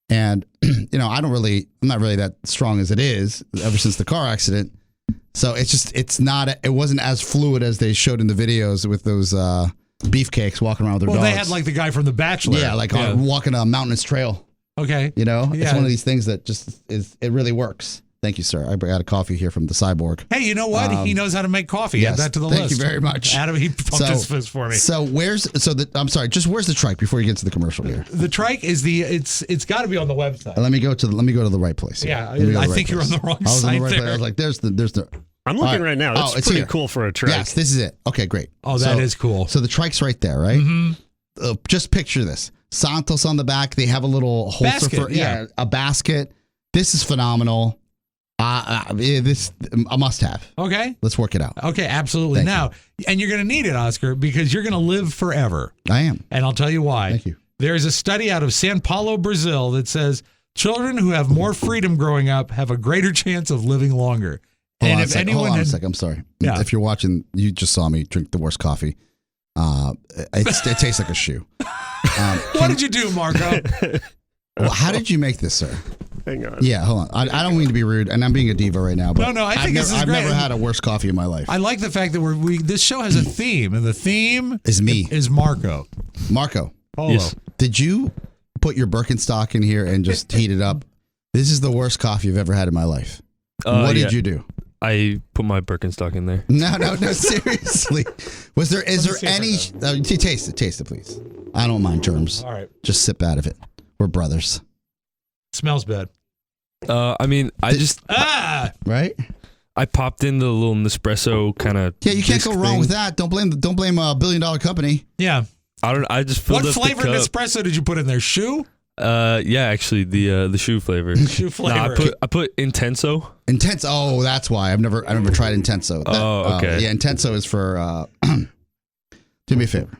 and you know, I'm not really that strong as it is ever since the car accident. So it wasn't as fluid as they showed in the videos with those beefcakes walking around with their dogs. Well, they had like the guy from The Bachelor. Yeah, walking a mountainous trail. Okay. You know, Yeah. it's one of these things that it really works. Thank you, sir. I got a coffee here from the cyborg. Hey, you know what? He knows how to make coffee. yes, Add that to the thank list. you very much. Adam, he pumped his fist for me. I'm sorry, just where's the trike before you get to the commercial here? The trike is it's got to be on the website. Let me go to the right place. Here. Yeah, Let me go to I the think right you're on place. the wrong I was on site the right there. place. I was like, there's the. I'm looking right now. That's it's pretty here. cool for a trike. Yes, this is it. Okay, great. Oh, that is cool. So the trike's right there, right? Mm-hmm. Just picture this. Santos on the back. They have a little holster Basket, a basket. This is phenomenal. This a must-have. Okay. Let's work it out. Okay, absolutely. Thank Now, and you're going to need it, Oscar, because you're going to live forever. I am. And I'll tell you why. Thank you. There's a study out of Sao Paulo, Brazil that says children who have more freedom growing up have a greater chance of living longer. Hold on a sec. I'm sorry. Yeah. If you're watching, you just saw me drink the worst coffee. It tastes like a shoe. What did you do, Marco? Well, how did you make this, sir? Hang on. Yeah, hold on. I don't mean to be rude, and I'm being a diva right now. But No, I think this is I've great. never had a worse coffee in my life. I like the fact that this show has a theme, and the theme Is me. is Marco. Marco, Polo. Yes. did you put your Birkenstock in here and just heat it up? This is the worst coffee I've ever had in my life. What did you do? I put my Birkenstock in there. No, seriously. Is there see any? Taste it, please. I don't mind germs. All right. Just sip out of it. We're brothers, Smells bad. I mean, right? I popped in the little Nespresso kind of. Yeah, you can't go wrong with that. Don't blame a $1 billion company. Yeah. I just filled What up flavored the cup. espresso did you put in there? Shoe? Yeah, actually the shoe flavor. Shoe flavor. No, I put Intenso. Intense. Oh, that's why I've never tried Intenso. Oh, okay. Yeah, Intenso is for. Do me a favor.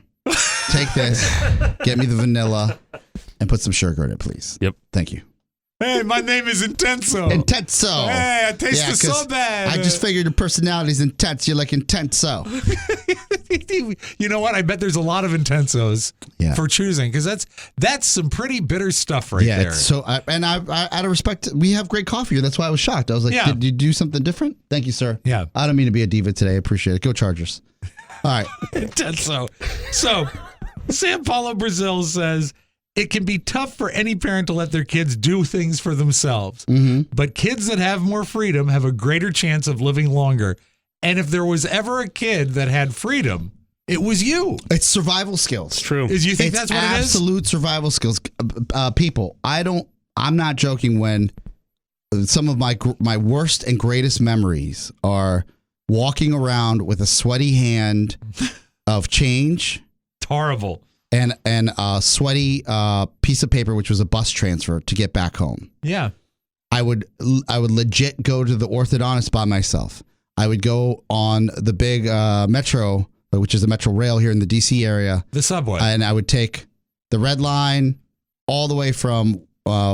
Take this, get me the vanilla, and put some sugar in it, please. Yep. Thank you. Hey, my name is Intenso. Intenso. Hey, I taste it so 'cause bad. I just figured your personality's intense. You're like Intenso. You know what? I bet there's a lot of Intensos for choosing, because that's some pretty bitter stuff right there. It's so and I out of respect, we have great coffee here. That's why I was shocked. I was like, did you do something different? Thank you, sir. Yeah. I don't mean to be a diva today. I appreciate it. Go Chargers. All right. Intenso. So, Sao Paulo, Brazil says it can be tough for any parent to let their kids do things for themselves. Mm-hmm. But kids that have more freedom have a greater chance of living longer. And if there was ever a kid that had freedom, it was you. It's survival skills. It's true. You think It's that's what it is? absolute survival skills. People, I'm not joking when some of my worst and greatest memories are walking around with a sweaty hand of change. It's horrible. And a sweaty piece of paper, which was a bus transfer to get back home. Yeah. I would legit go to the orthodontist by myself. I would go on the big metro, which is the metro rail here in the DC area. The subway. And I would take the red line all the way from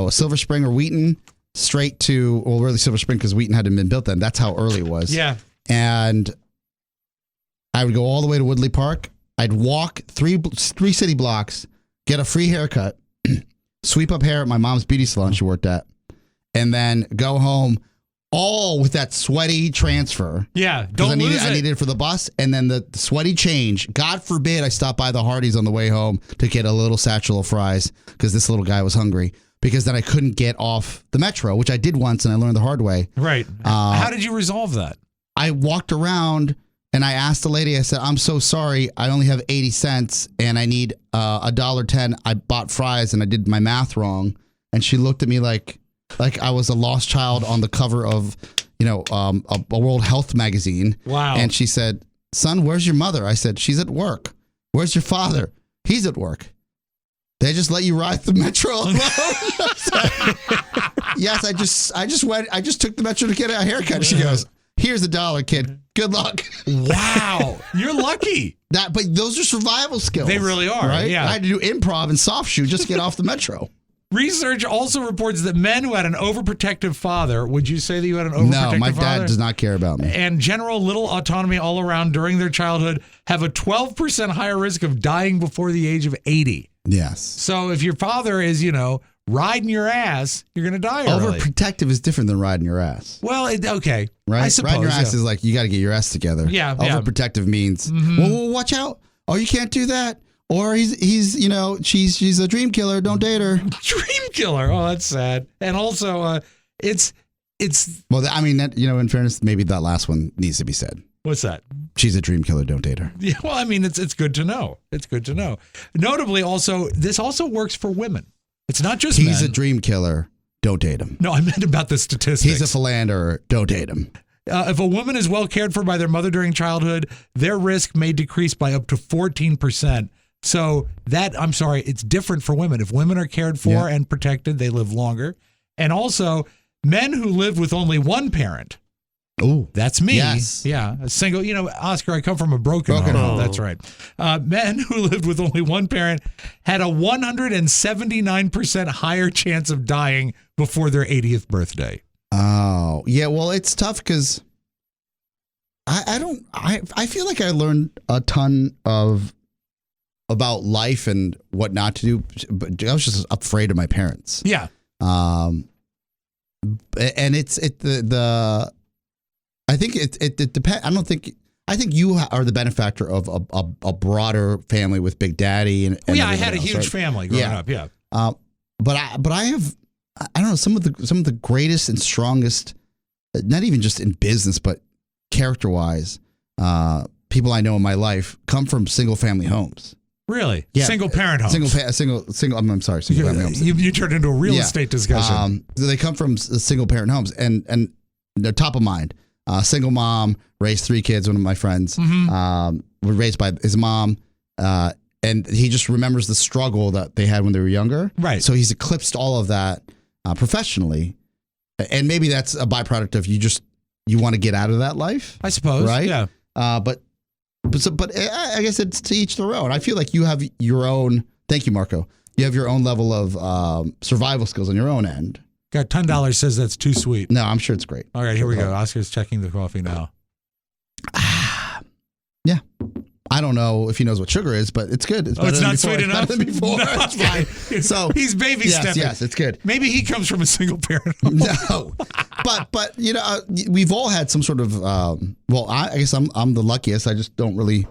Silver Spring or Wheaton straight to, well, really Silver Spring because Wheaton hadn't been built then. That's how early it was. Yeah. And I would go all the way to Woodley Park. I'd walk three city blocks, get a free haircut, sweep up hair at my mom's beauty salon she worked at, and then go home all with that sweaty transfer. Yeah, don't lose it. I needed it for the bus, and then the sweaty change. God forbid I stopped by the Hardee's on the way home to get a little satchel of fries because this little guy was hungry. Because then I couldn't get off the metro, which I did once, and I learned the hard way. Right. How did you resolve that? I walked around and I asked the lady, I said, I'm so sorry. I only have 80 cents and I need $1.10. I bought fries and I did my math wrong. And she looked at me like I was a lost child on the cover of, a World Health magazine. Wow. And she said, son, where's your mother? I said, she's at work. Where's your father? He's at work. They just let you ride the metro alone? Yes, I just took the metro to get a haircut. She goes, here's $1, kid. Good luck. Wow. You're lucky. But those are survival skills. They really are. Right? Yeah. I had to do improv and soft shoe just to get off the metro. Research also reports that men who had an overprotective father, would you say that you had an overprotective father? No, my dad does not care about me. And general little autonomy all around during their childhood have a 12% higher risk of dying before the age of 80. Yes. So if your father is, riding your ass, you're going to die early. Overprotective is different than riding your ass. Well, okay. Right? I suppose. Riding your ass is like, you got to get your ass together. Yeah. Overprotective means, well, watch out. Oh, you can't do that. Or he's she's a dream killer. Don't date her. Dream killer. Oh, that's sad. And also, it's. Well, I mean, in fairness, maybe that last one needs to be said. What's that? She's a dream killer. Don't date her. Yeah. Well, I mean, it's good to know. It's good to know. Notably, also, this also works for women. It's not just He's men. a dream killer. Don't date him. No, I meant about the statistics. He's a philanderer. Don't date him. If a woman is well cared for by their mother during childhood, their risk may decrease by up to 14%. So it's different for women. If women are cared for and protected, they live longer. And also, men who live with only one parent. Oh, that's me. Yes. Yeah. A single, Oscar, I come from a broken home. home. That's right. Men who lived with only one parent had a 179% higher chance of dying before their 80th birthday. Oh, yeah. Well, it's tough because I feel like I learned a ton about life and what not to do, but I was just afraid of my parents. Yeah. And I think it depends. I think you are the benefactor of a broader family with Big Daddy and I had a huge family growing up. Yeah. But I have, I don't know, some of the greatest and strongest, not even just in business, but character-wise, people I know in my life come from single-family homes. Really? Yeah. Single-parent homes. Single. I'm sorry, single-family homes. You turned into a real estate discussion. They come from single-parent homes, and they're top of mind. Single mom, raised 3 kids. One of my friends were raised by his mom, and he just remembers the struggle that they had when they were younger. Right. So he's eclipsed all of that professionally, and maybe that's a byproduct of you want to get out of that life. I suppose. Right. Yeah. But I guess it's to each their own. I feel like you have your own. Thank you, Marco. You have your own level of survival skills on your own end. Got $10 says that's too sweet. No, I'm sure it's great. All right, here we go. Oscar's checking the coffee now. Yeah. I don't know if he knows what sugar is, but it's good. It's not sweet enough. Better than before. No, It's fine. So he's baby stepping. Yes, it's good. Maybe he comes from a single parent home. No, but we've all had some sort of. Well, I guess I'm the luckiest. I just don't really.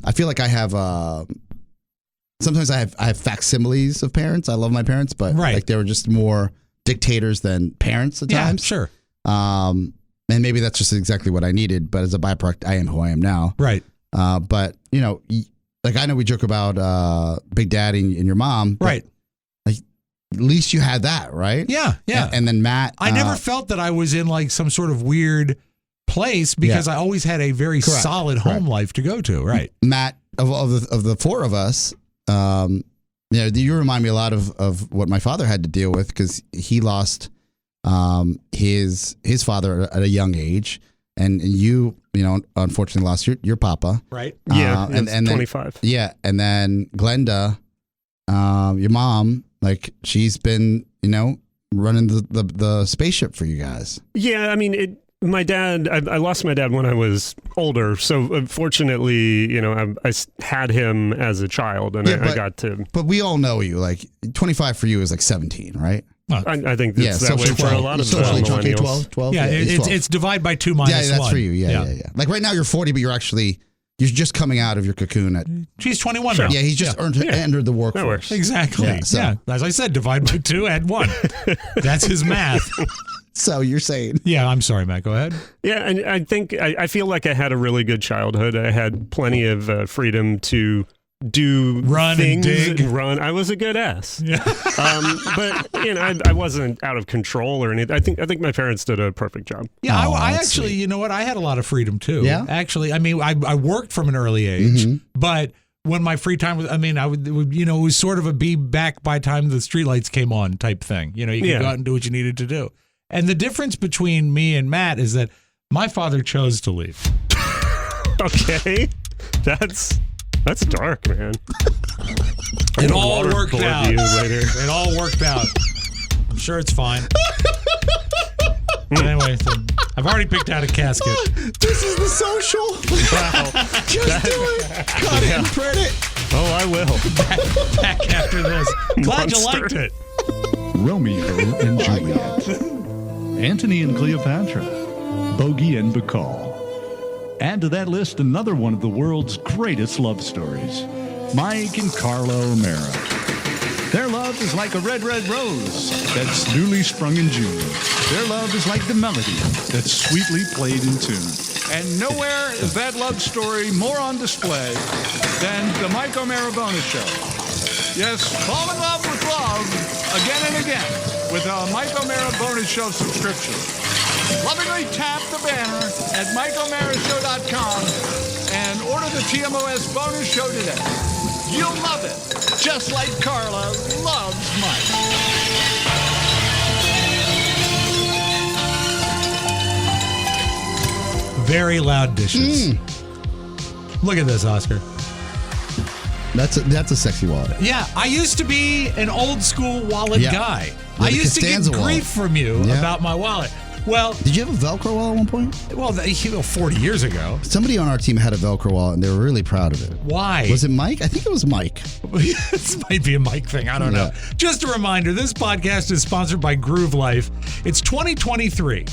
I feel like I have. Sometimes I have facsimiles of parents. I love my parents, but like they were just more dictators than parents at times. Sure. And maybe that's just exactly what I needed. But as a byproduct, I am who I am now. Right. But like I know we joke about Big Daddy and your mom. Right. Like, at least you had that, right? Yeah. Yeah. And then Matt. I never felt that I was in like some sort of weird place because I always had a very solid home life to go to. Right. Matt, of the 4 of us, you remind me a lot of what my father had to deal with because he lost his father at a young age, and you unfortunately lost your papa. Right. Yeah. And then 25. Yeah, and then Glenda, your mom, like she's been running the spaceship for you guys. Yeah, I mean my dad, I lost my dad when I was older. So fortunately, I had him as a child and I got to. But we all know you. Like 25 for you is like 17, right? I think that's that way for a lot of millennials. 12? Yeah, it's divide by 2 minus 1. Yeah, that's for you. Yeah. Like right now you're 40, but you're just coming out of your cocoon at. She's 21 now. Yeah, he's just entered the workforce. Exactly. Yeah, as I said, divide by 2, add 1. That's his math. So you're saying. Yeah, I'm sorry, Matt. Go ahead. Yeah, and I think I feel like I had a really good childhood. I had plenty of freedom to run things, and dig. I was a good ass. Yeah. But I wasn't out of control or anything. I think my parents did a perfect job. Yeah, I actually, you know what? I had a lot of freedom too. Yeah. Actually, I mean, I worked from an early age, but when my free time was, I mean, it was sort of a be back by time the streetlights came on type thing. You could go out and do what you needed to do. And the difference between me and Matt is that my father chose to leave. Okay, that's dark, man. It all worked out. Later. It all worked out. I'm sure it's fine. Anyway, so I've already picked out a casket. This is the social. Wow. Just do it. Cut it and print it. Oh, I will. Back after this. Glad you Monster. liked it. Romeo and Juliet, Antony and Cleopatra, Bogey and Bacall. Add to that list another one of the world's greatest love stories, Mike and Carla O'Mara. Their love is like a red, red rose that's newly sprung in June. Their love is like the melody that's sweetly played in tune. And nowhere is that love story more on display than the Mike O'Mara Bonus Show. Yes, fall in love with love again and again with a Mike O'Mara Bonus Show subscription. Lovingly tap the banner at MikeO'MaraShow.com and order the TMOS Bonus Show today. You'll love it, just like Carla loves Mike. Very loud dishes. Look at this, Oscar. That's a sexy wallet. Yeah, I used to be an old school wallet guy. Yeah, I used to get Costanza grief wallet. from you Yeah. about my wallet. Well, Did you have a Velcro wallet at one point? 40 years ago. Somebody on our team had a Velcro wallet, and they were really proud of it. Why? Was it Mike? I think it was Mike. This might be a Mike thing. I don't know. Just a reminder, this podcast is sponsored by Groove Life. It's 2023.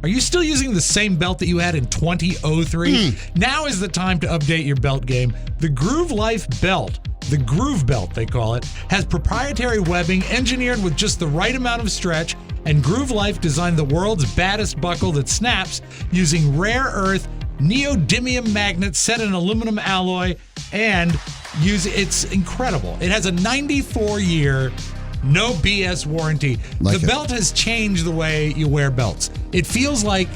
Are you still using the same belt that you had in 2003? Now is the time to update your belt game. The Groove Life belt, the Groove Belt they call it, has proprietary webbing engineered with just the right amount of stretch, and Groove Life designed the world's baddest buckle that snaps using rare earth neodymium magnets set in aluminum alloy, and it's incredible. It has a 94-year no BS warranty. The belt has changed the way you wear belts. It feels like,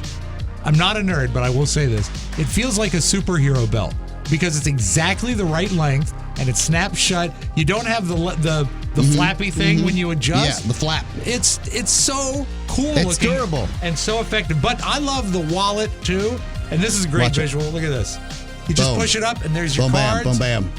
I'm not a nerd, but I will say this, it feels like a superhero belt because it's exactly the right length and it snaps shut. You don't have the flappy thing when you adjust. Yeah, the flap. It's so cool It's looking durable. and so effective. But I love the wallet too, and this is a great Watch it. visual. Look at this. You just Boom. push it up and there's your Boom, bam, cards. boom, bam.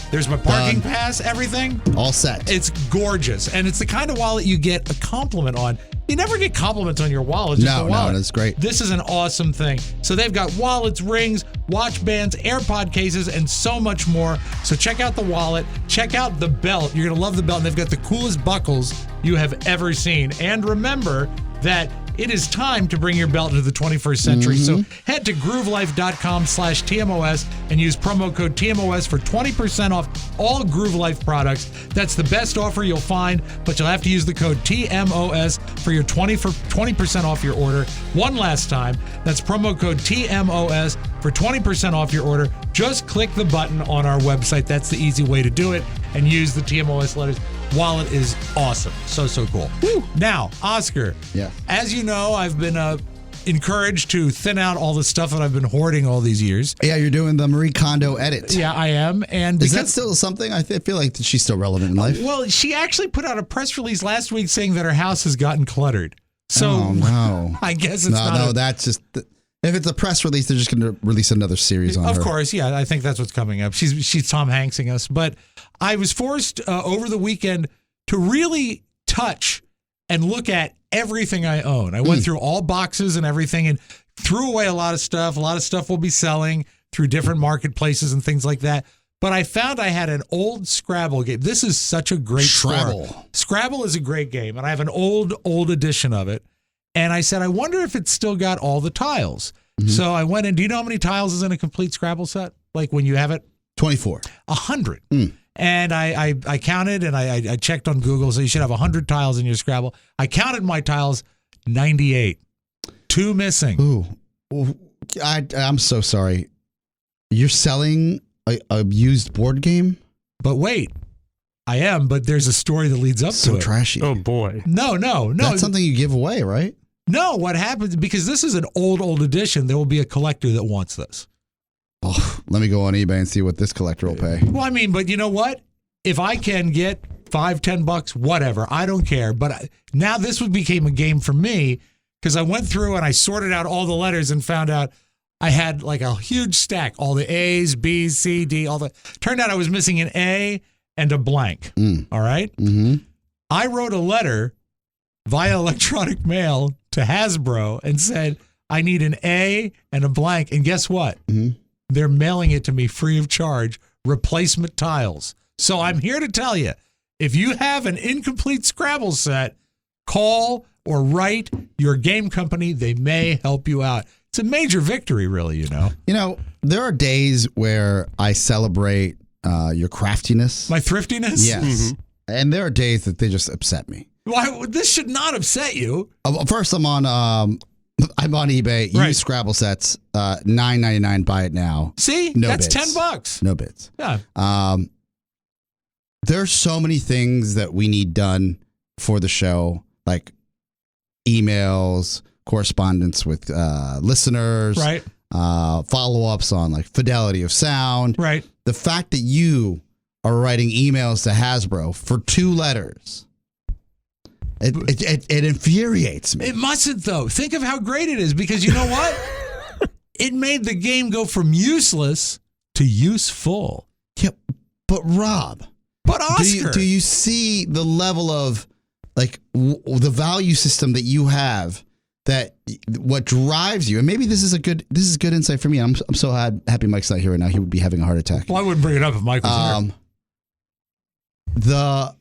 There's my parking Done. pass, everything. All set. It's gorgeous, and it's the kind of wallet you get a compliment on. You never get compliments on your wallet. Just a wallet. No, that's great. This is an awesome thing. So they've got wallets, rings, watch bands, AirPod cases, and so much more. So check out the wallet. Check out the belt. You're going to love the belt. And they've got the coolest buckles you have ever seen. And remember that it is time to bring your belt into the 21st century. So head to groovelife.com/TMOS and use promo code TMOS for 20% off all Groove Life products. That's the best offer you'll find, but you'll have to use the code TMOS for your 20% off your order. One last time, that's promo code TMOS for 20% off your order. Just click the button on our website. That's the easy way to do it, and use the TMOS letters. Wallet is awesome. So cool. Woo. Now, Oscar, as you know, I've been encouraged to thin out all the stuff that I've been hoarding all these years. Yeah, you're doing the Marie Kondo edit. Yeah, I am. And is that still something? I feel like she's still relevant in life. Well, she actually put out a press release last week saying that her house has gotten cluttered. So, oh, no. I guess it's not. No, that's just... If it's a press release, they're just going to release another series on her. Of course, yeah. I think that's what's coming up. She's Tom Hanksing us. But I was forced over the weekend to really touch and look at everything I own. I went through all boxes and everything and threw away a lot of stuff. A lot of stuff we'll be selling through different marketplaces and things like that. But I found I had an old Scrabble game. This is such a great Scrabble. store. Scrabble is a great game, and I have an old edition of it. And I said, I wonder if it's still got all the tiles. So I went in. Do you know how many tiles is in a complete Scrabble set? Like when you have it? 24. 100. And I counted and I checked on Google. So you should have 100 tiles in your Scrabble. I counted my tiles, 98. 2 missing. Ooh. I'm so sorry. You're selling a used board game? But wait. I am, but there's a story that leads up to it. So trashy. Oh, boy. No. That's something you give away, right? No, what happens, because this is an old edition, there will be a collector that wants this. Oh, let me go on eBay and see what this collector will pay. Well, I mean, but you know what? If I can get $5-10, whatever, I don't care. But now this became a game for me because I went through and I sorted out all the letters and found out I had like a huge stack, all the A's, B's, C, D, all the. Turned out I was missing an A and a blank. All right? I wrote a letter via electronic mail to Hasbro and said, I need an A and a blank. And guess what? They're mailing it to me free of charge, replacement tiles. So I'm here to tell you, if you have an incomplete Scrabble set, Call or write your game company. They may help you out. It's a major victory, really, you know. You know, there are days where I celebrate your craftiness. My thriftiness? Yes. And there are days that they just upset me. Why? This should not upset you. First, I'm on eBay. Right. Use Scrabble sets. $9.99. Buy it now. See? No That's bids. $10. No bids. Yeah. There's so many things that we need done for the show, like emails, correspondence with listeners, Right. Follow-ups on like fidelity of sound. Right. The fact that you are writing emails to Hasbro for 2 letters, it infuriates me. It mustn't, though. Think of how great it is, because you know what? It made the game go from useless to useful. Yeah, but Rob, But Oscar, do you see the level of like the value system that you have? That what drives you, and maybe this is good insight for me. I'm so happy Mike's not here right now. He would be having a heart attack. well, I wouldn't bring it up if Mike was here.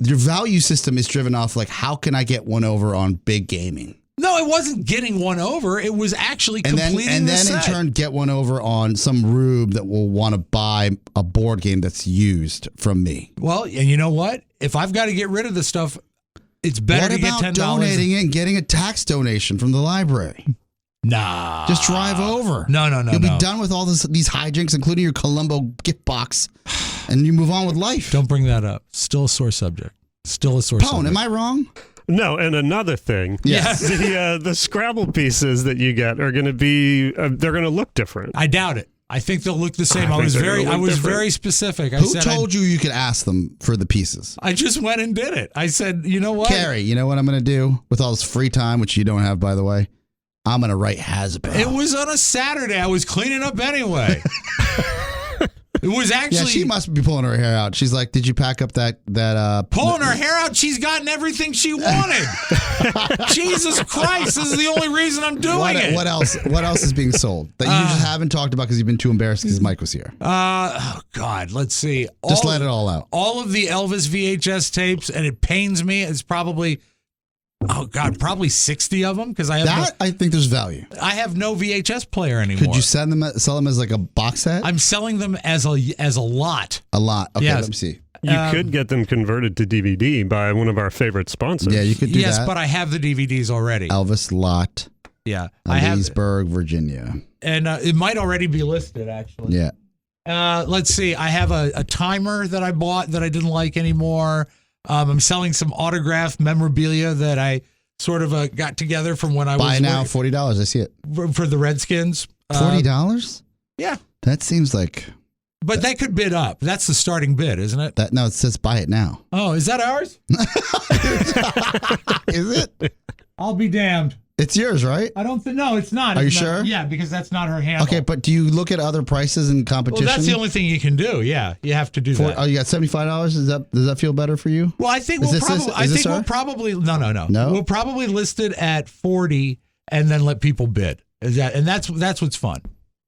Your value system is driven off like, how can I get one over on big gaming? No, it wasn't getting one over. It was actually And completing then the in set. turn get one over on some rube that will want to buy a board game that's used from me. Well, and you know what? If I've got to get rid of the stuff, it's better What to get about $10. donating it and getting a tax donation from the library? Nah. Just drive over. No. You'll be done with all these hijinks, including your Columbo gift box, and you move on with life. Don't bring that up. Still a sore subject. Still a sore Pone, subject. am I wrong? No, and another thing. Yes. The Scrabble pieces that you get are going to be, they're going to look different. I doubt it. I think they'll look the same. I think was they're very, gonna I look was different. very specific. I Who said told you could ask them for the pieces? I just went and did it. I said, you know what? Carrie, you know what I'm going to do with all this free time, which you don't have, by the way? I'm going to write Hasbro. It was on a Saturday. I was cleaning up anyway. It was actually Yeah, she must be pulling her hair out. She's like, "Did you pack up that pulling her hair out. She's gotten everything she wanted. Jesus Christ! This is the only reason I'm doing it. What else? What else is being sold that you just haven't talked about because you've been too embarrassed because Mike was here? Oh God, let's see. Just let it all out. All of the Elvis VHS tapes, and it pains me. It's probably, oh God, probably 60 of them because I have I think there's value. I have no VHS player anymore. Could you sell them as like a box set? I'm selling them as a lot. A lot. Okay, Yes. let me see. You could get them converted to DVD by one of our favorite sponsors. Yeah, you could do Yes, that. but I have the DVDs already. Elvis Lot, Yeah, I have, Leesburg, Virginia. and it might already be listed actually. Yeah. Let's see. I have a timer that I bought that I didn't like anymore. I'm selling some autographed memorabilia that I sort of got together from when I Buy was now, $40. I see it. for the Redskins. $40? Yeah, That seems like but that could bid up. That's the starting bid, isn't it? that. No, it says buy it now. Oh, is that ours? Is it? I'll be damned. It's yours, right? I don't think. No, it's not. Are you It's not- sure? Yeah, because that's not her handle. Okay, but do you look at other prices in Well, competition? that's the only thing you can do. Yeah, you have to do that. Oh, you got $75. Does that feel better for you? Well, I think Is we'll this- probably. is I this think we'll her? probably. No. No? We'll probably list it at 40 and then let people bid. That's what's fun.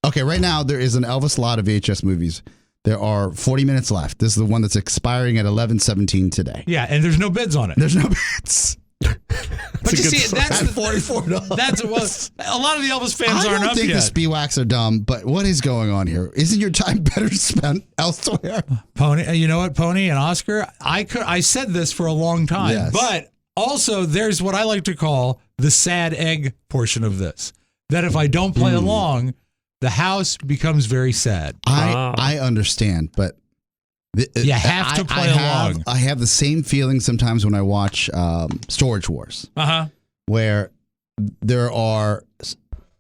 Okay, right now there is an Elvis lot of VHS movies. There are 40 minutes left. This is the one that's expiring at 11:17 today. Yeah, and there's no bids on it. There's no bids. But you see, that's $44. That's a lot of the Elvis fans I aren't don't up think yet. the Speedwax are dumb, but what is going on here? Isn't your time better spent elsewhere? Pony, you know what, Pony and Oscar? I said this for a long time, Yes. but also there's what I like to call the sad egg portion of this. That if I don't play along, the house becomes very sad. I understand, but You have to play along. I have the same feeling sometimes when I watch Storage Wars, where there are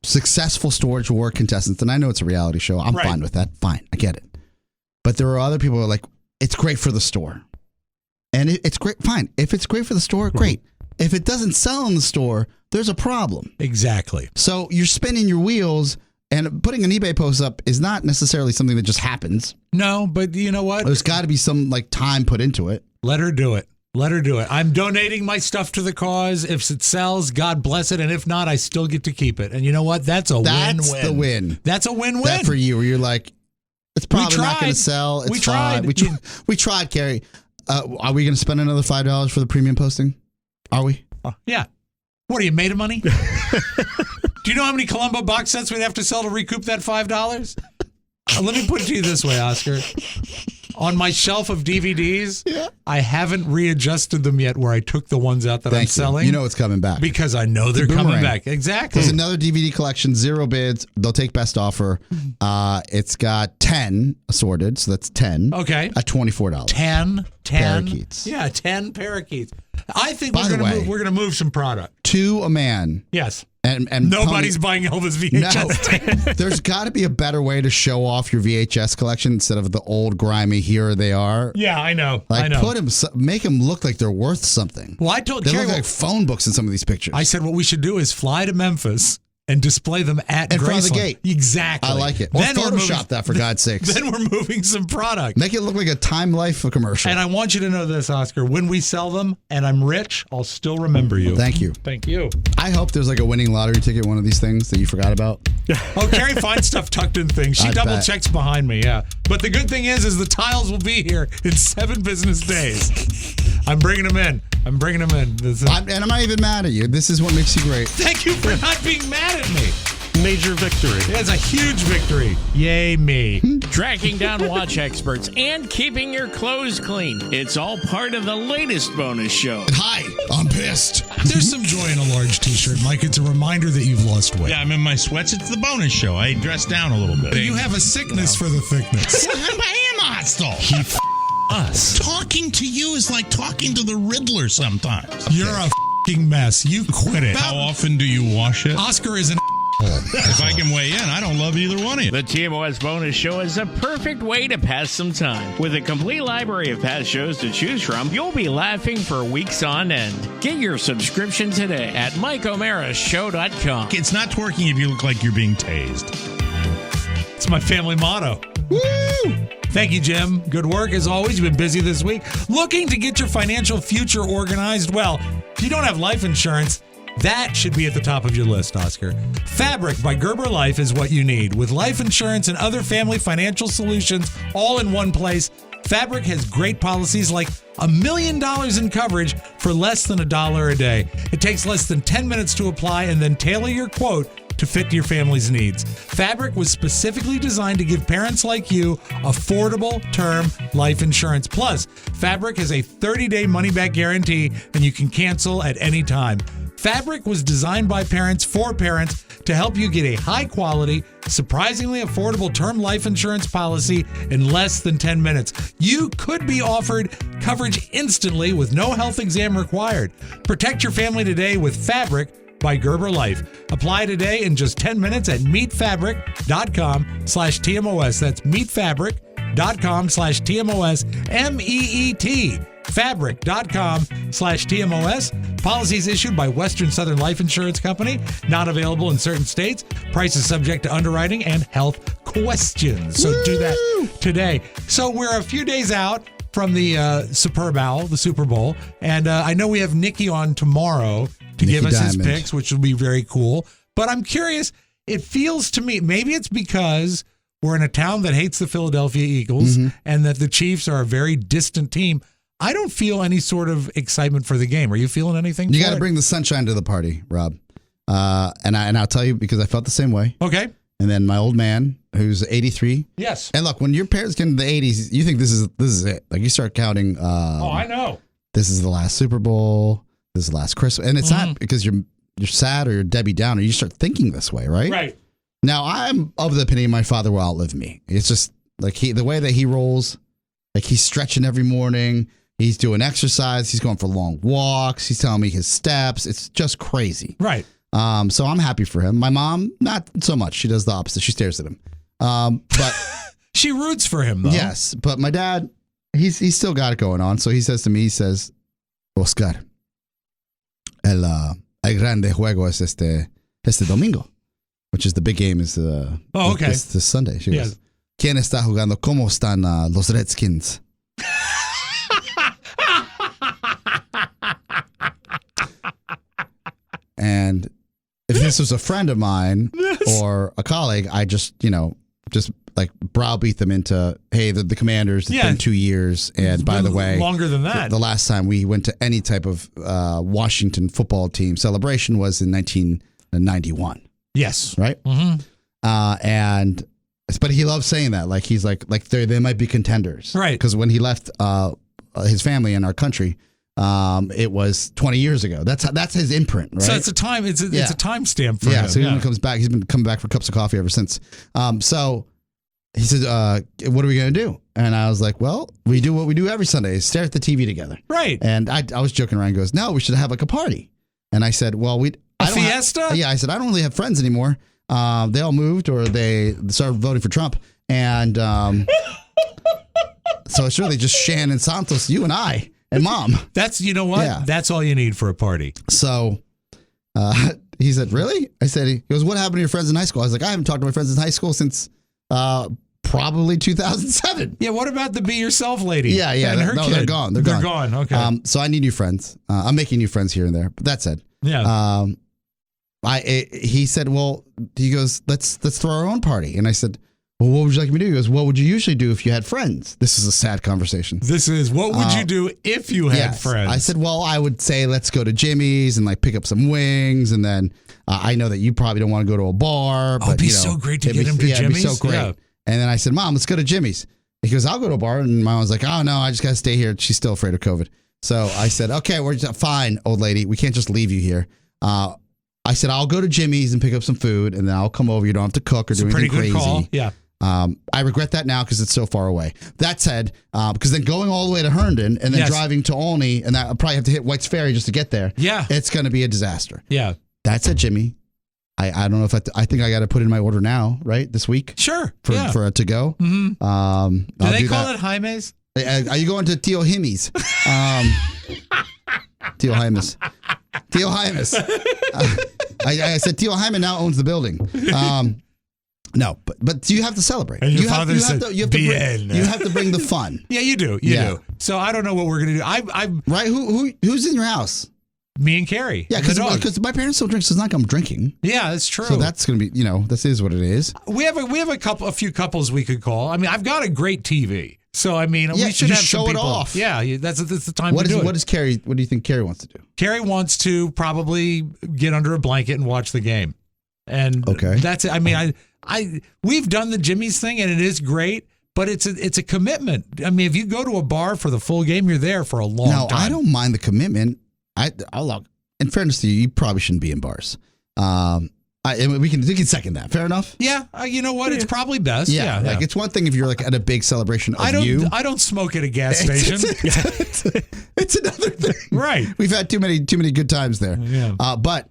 successful Storage War contestants, and I know it's a reality show. I'm Right. fine with that. Fine, I get it. But there are other people who are like, it's great for the store. And it's great, fine. If it's great for the store, great. If it doesn't sell in the store, there's a problem. Exactly. So you're spinning your wheels, and putting an eBay post up is not necessarily something that just happens. No, but you know what? There's got to be some like time put into it. Let her do it. Let her do it. I'm donating my stuff to the cause. If it sells, God bless it. And if not, I still get to keep it. And you know what? That's a win-win. That's the win. That's a win-win. That for you, where you're like, it's probably not going tried. to sell. It's We fine. tried. We tried, Carrie. Are we going to spend another $5 for the premium posting? Are we? Yeah. What are you, made of money? Do you know how many Columbo box sets we'd have to sell to recoup that $5? Let me put it to you this way, Oscar. On my shelf of DVDs, I haven't readjusted them yet where I took the ones out that I'm selling. You know it's coming back. Because I know they're coming back. Exactly. There's another DVD collection, 0 bids. They'll take best offer. It's got 10 assorted, so that's 10. Okay. At $24. 10 parakeets. Yeah, 10 parakeets. I think By the way, we're gonna move some product. To a man. Yes. And nobody's buying Elvis VHS. No. There's got to be a better way to show off your VHS collection instead of the old grimy here they are. Yeah, I know. Like I know. make them look like they're worth something. Well, I told they Carrie look like phone books in some of these pictures. I said what we should do is fly to Memphis and display them at in front of the Graceland. gate. Exactly. I like it. Or Then Photoshop that, for God's sakes. Then we're moving some product. Make it look like a Time Life commercial. And I want you to know this, Oscar. When we sell them and I'm rich, I'll still remember you. Thank you. Thank you. I hope there's like a winning lottery ticket, one of these things that you forgot about. Oh, Carrie finds stuff tucked in things. She I double bet. checks behind me, yeah. But the good thing is the tiles will be here in 7 business days. I'm bringing them in. I'm I'm not even mad at you. This is what makes you great. Thank you for not being mad at me. Major victory. It's a huge victory. Yay me. Tracking down watch experts and keeping your clothes clean. It's all part of the latest bonus show. Hi, I'm pissed. There's some joy in a large t-shirt, Mike. It's a reminder that you've lost weight. Yeah, I'm in my sweats. It's the bonus show. I dressed down a little bit. You have a sickness for the thickness. I am hostile. Us. Talking to you is like talking to the Riddler sometimes. You're a f***ing mess. You quit it. How often do you wash it? Oscar is an If I can weigh in, I don't love either one of you. The TMOS bonus show is a perfect way to pass some time. With a complete library of past shows to choose from, you'll be laughing for weeks on end. Get your subscription today at MikeO'MaraShow.com. It's not twerking if you look like you're being tased. It's my family motto. Woo! Thank you, Jim. Good work as always. You've been busy this week. Looking to get your financial future organized? Well, if you don't have life insurance, that should be at the top of your list, Oscar. Fabric by Gerber Life is what you need. With life insurance and other family financial solutions all in one place, Fabric has great policies like $1 million in coverage for less than $1 a day. It takes less than 10 minutes to apply and then tailor your quote to fit your family's needs. Fabric was specifically designed to give parents like you affordable term life insurance. Plus, Fabric has a 30-day money-back guarantee and you can cancel at any time. Fabric was designed by parents for parents to help you get a high-quality, surprisingly affordable term life insurance policy in less than 10 minutes. You could be offered coverage instantly with no health exam required. Protect your family today with Fabric by Gerber Life. Apply today in just 10 minutes at meetfabric.com/TMOS. That's meetfabric.com/TMOS. MEET. Fabric.com/TMOS. Policies issued by Western Southern Life Insurance Company. Not available in certain states. Prices subject to underwriting and health questions. So do that today. So we're a few days out from the Super Bowl. And I know we have Nikki on tomorrow to give us his picks, which will be very cool. But I'm curious, it feels to me, maybe it's because we're in a town that hates the Philadelphia Eagles and that the Chiefs are a very distant team. I don't feel any sort of excitement for the game. Are you feeling anything? You got to bring the sunshine to the party, Rob. And I'll tell you because I felt the same way. Okay. And then my old man, who's 83. Yes. And look, when your parents get into the 80s, you think this is it. Like you start counting. I know. This is the last Super Bowl. This is the last Christmas. And it's not because you're sad or you're Debbie Downer. You start thinking this way, right? Right. Now, I'm of the opinion my father will outlive me. It's just like the way that he rolls, like he's stretching every morning. He's doing exercise. He's going for long walks. He's telling me his steps. It's just crazy. Right. So I'm happy for him. My mom, not so much. She does the opposite. She stares at him. But she roots for him, though. Yes. But my dad, he's still got it going on. So he says to me, Oscar, el grande juego es este domingo, which is the big game is this Sunday. She goes, ¿Quién está jugando? ¿Cómo están los Redskins? And if this was a friend of mine or a colleague, I just like browbeat them into, hey, the Commanders, it's been 2 years. And by the way, longer than that. The last time we went to any type of Washington football team celebration was in 1991. Yes. Right? Mm-hmm. But he loves saying that. Like, he's like they might be contenders. Right. Because when he left his family and our country, it was 20 years ago. That's his imprint, right? So it's a time. It's a timestamp for him. So when he comes back, he's been coming back for cups of coffee ever since. So he said, "What are we going to do?" And I was like, "Well, we do what we do every Sunday: is stare at the TV together." Right. And I was joking around. He goes, "No, we should have like a party." And I said, "Well, a fiesta." I said, "I don't really have friends anymore. They all moved or they started voting for Trump, and so it's really just Shannon Santos, you and I." And Mom. That's, you know what? Yeah. That's all you need for a party. So he said, really? I said, he goes, what happened to your friends in high school? I was like, I haven't talked to my friends in high school since probably 2007. Yeah, what about the Be Yourself lady? Yeah. And her kid? They're gone. They're gone. Okay. So I need new friends. I'm making new friends here and there. But that said, yeah. He said, well, he goes, let's throw our own party. And I said, well, what would you like me to do? He goes, what would you usually do if you had friends? This is a sad conversation. This is, what would you do if you had friends? I said, well, I would say, let's go to Jimmy's and like pick up some wings. And then I know that you probably don't want to go to a bar. But, it'd be so great to get him to Jimmy's. It'd be so great. Yeah. And then I said, Mom, let's go to Jimmy's. He goes, I'll go to a bar. And Mom was like, oh, no, I just got to stay here. She's still afraid of COVID. So I said, okay, we're just, fine, old lady. We can't just leave you here. I said, I'll go to Jimmy's and pick up some food, and then I'll come over. You don't have to cook or do anything crazy. Pretty good call. Yeah. I regret that now because it's so far away. That said, because then going all the way to Herndon and then driving to Olney, and I'll probably have to hit White's Ferry just to get there. Yeah. It's going to be a disaster. Yeah. That said, Jimmy, I don't know if I think I got to put in my order now, right? This week? Sure. For a to go. Mm-hmm. Do they call it Jaime's? Are you going to Tio Jimmy's? Tio Jaime's. Tio Jaime's. I said Tio Jaime now owns the building. No, but you have to celebrate. And your father said, you have to bring the fun. Yeah, you do. You do. So I don't know what we're gonna do. I'm right. Who's in your house? Me and Carrie. Yeah, because my parents don't drink, so it's not like I'm drinking. Yeah, that's true. So that's gonna be, this is what it is. We have a few couples we could call. I mean, I've got a great TV. So I mean, we should have show some it people. off. Yeah, that's the time to do it. What is Carrie? What do you think Carrie wants to do? Carrie wants to probably get under a blanket and watch the game. And that's it. I mean, we've done the Jimmy's thing, and it is great, but it's a commitment. I mean, if you go to a bar for the full game, you're there for a long time. No, I don't mind the commitment. In fairness to you, you probably shouldn't be in bars. We can second that. Fair enough. Yeah, you know what? It's probably best. Yeah, like it's one thing if you're like at a big celebration of you. I don't smoke at a gas station. It's another thing. Right. We've had too many good times there. Yeah. But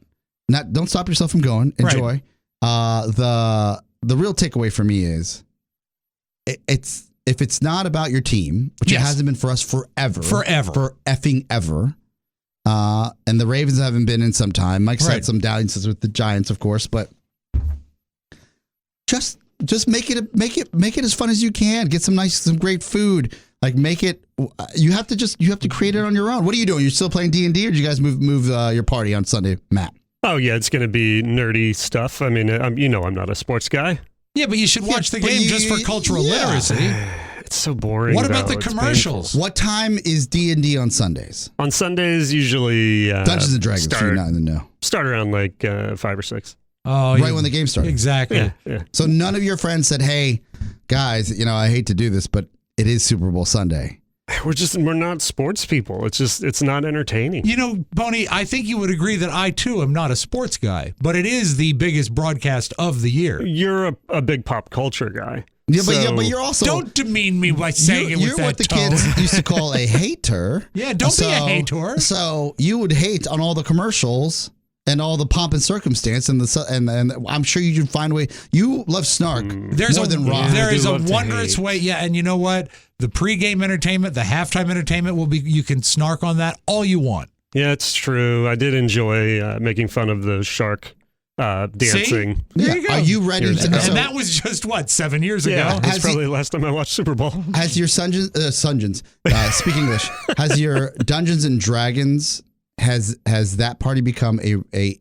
don't stop yourself from going. Enjoy. Right. The real takeaway for me is if it's not about your team, which it hasn't been for us for effing ever. And the Ravens haven't been in some time. Mike's had some dalliances with the Giants, of course, but just make it as fun as you can. Get some great food. Like make it. You have to create it on your own. What are you doing? You're still playing D&D, or did you guys move your party on Sunday, Matt? Oh yeah, it's going to be nerdy stuff. I mean, I'm not a sports guy. Yeah, but you should watch the game just for cultural literacy. It's so boring. What about the commercials? What time is D&D on Sundays? On Sundays, usually Dungeons and Dragons. You're not in the know. Start around like 5 or 6. Oh, right when the game started. Exactly. Yeah. So none of your friends said, "Hey, guys, I hate to do this, but it is Super Bowl Sunday." We're not sports people. It's not entertaining. Boney, I think you would agree that I too am not a sports guy, but it is the biggest broadcast of the year. You're a big pop culture guy. Yeah, but you're also... Don't demean me by saying it with that tone. You're what the kids used to call a hater. Yeah, don't be a hater. So you would hate on all the commercials and all the pomp and circumstance, and I'm sure you can find a way. You love snark more than Rob. There is a wondrous way. Yeah, and you know what? The pregame entertainment, the halftime entertainment will be. You can snark on that all you want. Yeah, it's true. I did enjoy making fun of the shark dancing. See? There you go. Are you ready? And that was just 7 years ago. That's probably the last time I watched Super Bowl. Has your speak English? Has your Dungeons and Dragons has that party become a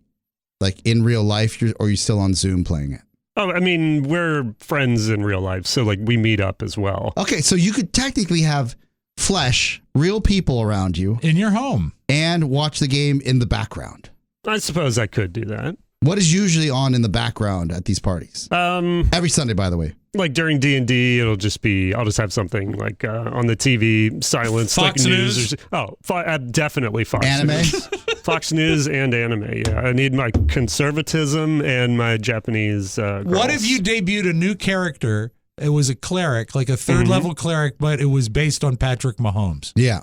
like in real life, or are you still on Zoom playing it? Oh, I mean, we're friends in real life, so like we meet up as well. Okay, so you could technically have flesh, real people around you In your home. and watch the game in the background. I suppose I could do that. What is usually on in the background at these parties? Every Sunday, by the way. Like during D&D, I'll just have something like on the TV, silence, Fox like News? Definitely Fox Anime? News. Fox News and anime, yeah. I need my conservatism and my Japanese girls. What if you debuted a new character? It was a cleric, like a third-level cleric, but it was based on Patrick Mahomes. Yeah.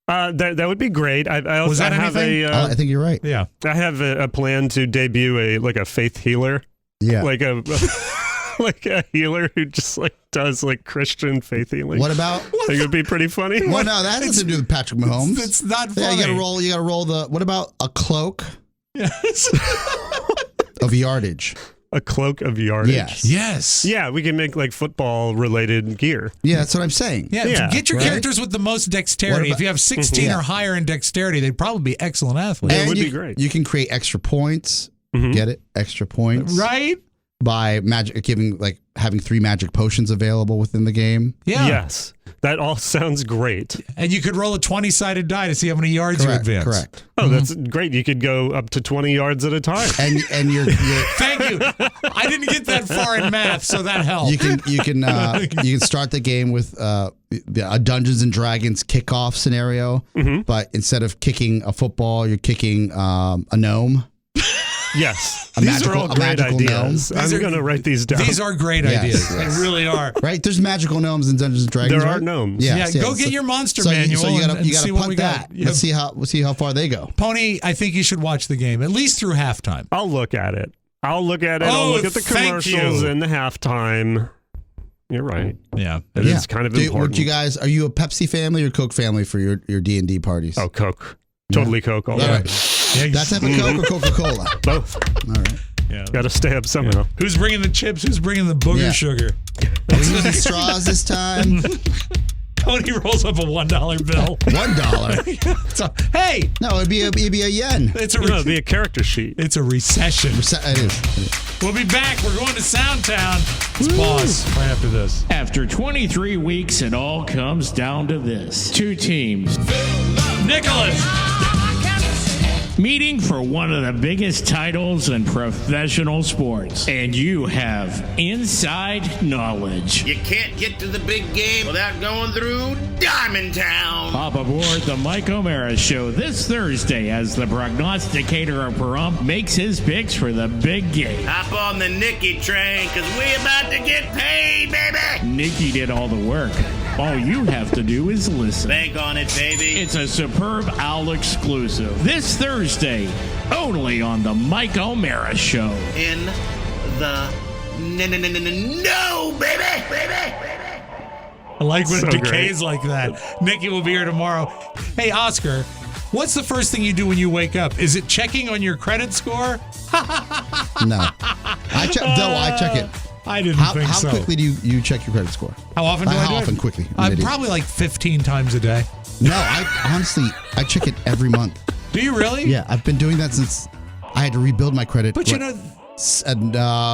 That would be great. I also Was that have anything? I think you're right. Yeah. I have a plan to debut a faith healer. Yeah. Like a like a healer who just like does like Christian faith healing. What about? I think it would be pretty funny. Well, no, that has nothing to do with Patrick Mahomes. It's not funny. Yeah, you gotta roll the. What about a cloak Yes. of yardage? A cloak of yardage. Yes. Yes. Yeah, we can make like football related gear. Yeah, that's what I'm saying. Yeah, Yeah, get your right? characters with the most dexterity. What about- If you have 16 Yeah. or higher in dexterity, they'd probably be excellent athletes. That And would you, be great. You can create extra points. Mhm. Get it? Extra points. Right? By having 3 magic potions available within the game. Yeah. Yes. That all sounds great. And you could roll a 20-sided die to see how many yards you advance. Correct. Oh, that's great. You could go up to 20 yards at a time. And you're Thank you. I didn't get that far in math, so that helped. you can start the game with a Dungeons and Dragons kickoff scenario, but instead of kicking a football, you're kicking a gnome. Yes. A These magical- are all a great magical ideas. gnome. I'm These are- going to write these down. These are great Yes, ideas. yes. They really are. Right? There's magical gnomes in Dungeons and Dragons. There are right? gnomes. Yes, Yeah, go yes. get your monster So manual you and gotta see what punt we got. that. Yeah. Let's see how far they go. Pony, I think you should watch the game, at least through halftime. I'll look at it. I'll look at Oh, the thank commercials you. and the halftime. You're right. Yeah. It is kind of important. Would you guys? Are you a Pepsi family or Coke family for your D&D parties? Oh, Coke. Totally Coke. All All right. right. Yeah, That type of Coke or Coca-Cola? Both. All right. yeah. Got to stay up somehow. Who's bringing the chips? Who's bringing the booger Yeah. sugar? Are we using straws this time? Tony rolls up a $1 bill. $1. So, hey, No, it'd be a yen. it's a No, it'd be a character sheet. it's a recession. It is. We'll be back. We're going to Soundtown. Let's pause right after this. After 23 weeks, it all comes down to this. 2 teams Nicholas. meeting for one of the biggest titles in professional sports. And you have inside knowledge. You can't get to the big game without going through Diamond Town. Hop aboard the Mike O'Mara Show this Thursday as the prognosticator of Pahrump makes his picks for the big game. Hop on the Nicky train, because we about to get paid, baby. Nikki did all the work. All you have to do is listen. Bank on it, baby. It's a superb Owl exclusive. This Thursday, only on the Mike O'Mara Show. In the no, baby. I like when So it decays great. like that. Nikki will be here tomorrow. Hey, Oscar, what's the first thing you do when you wake up? Is it checking on your credit score? No. I check it. I didn't How think so. quickly do you check your credit score? How often do I do How it? often quickly? I'm an idiot. Probably like 15 times a day. No, I honestly check it every month. Do you really? Yeah, I've been doing that since I had to rebuild my credit. But you know,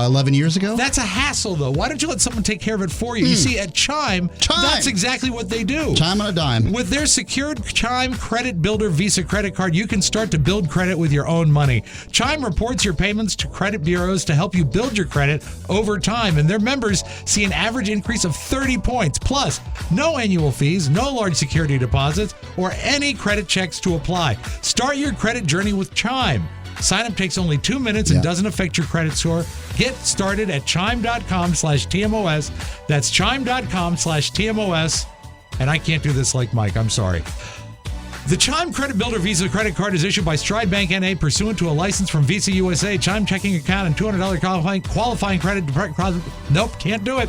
11 years ago. that's a hassle, though. Why don't you let someone take care of it for you? You see, at Chime, that's exactly what they do. Chime on a dime. With their secured Chime Credit Builder Visa credit card, you can start to build credit with your own money. Chime reports your payments to credit bureaus to help you build your credit over time, and their members see an average increase of 30 points. Plus, no annual fees, no large security deposits, or any credit checks to apply. Start your credit journey with Chime. Sign up takes only 2 minutes and doesn't affect your credit score. Get started at chime.com/TMOS. That's chime.com/TMOS. And I can't do this like Mike. I'm sorry. The Chime Credit Builder Visa credit card is issued by Stride Bank N.A. pursuant to a license from Visa USA. Chime checking account and $200 qualifying credit. Nope, can't do it.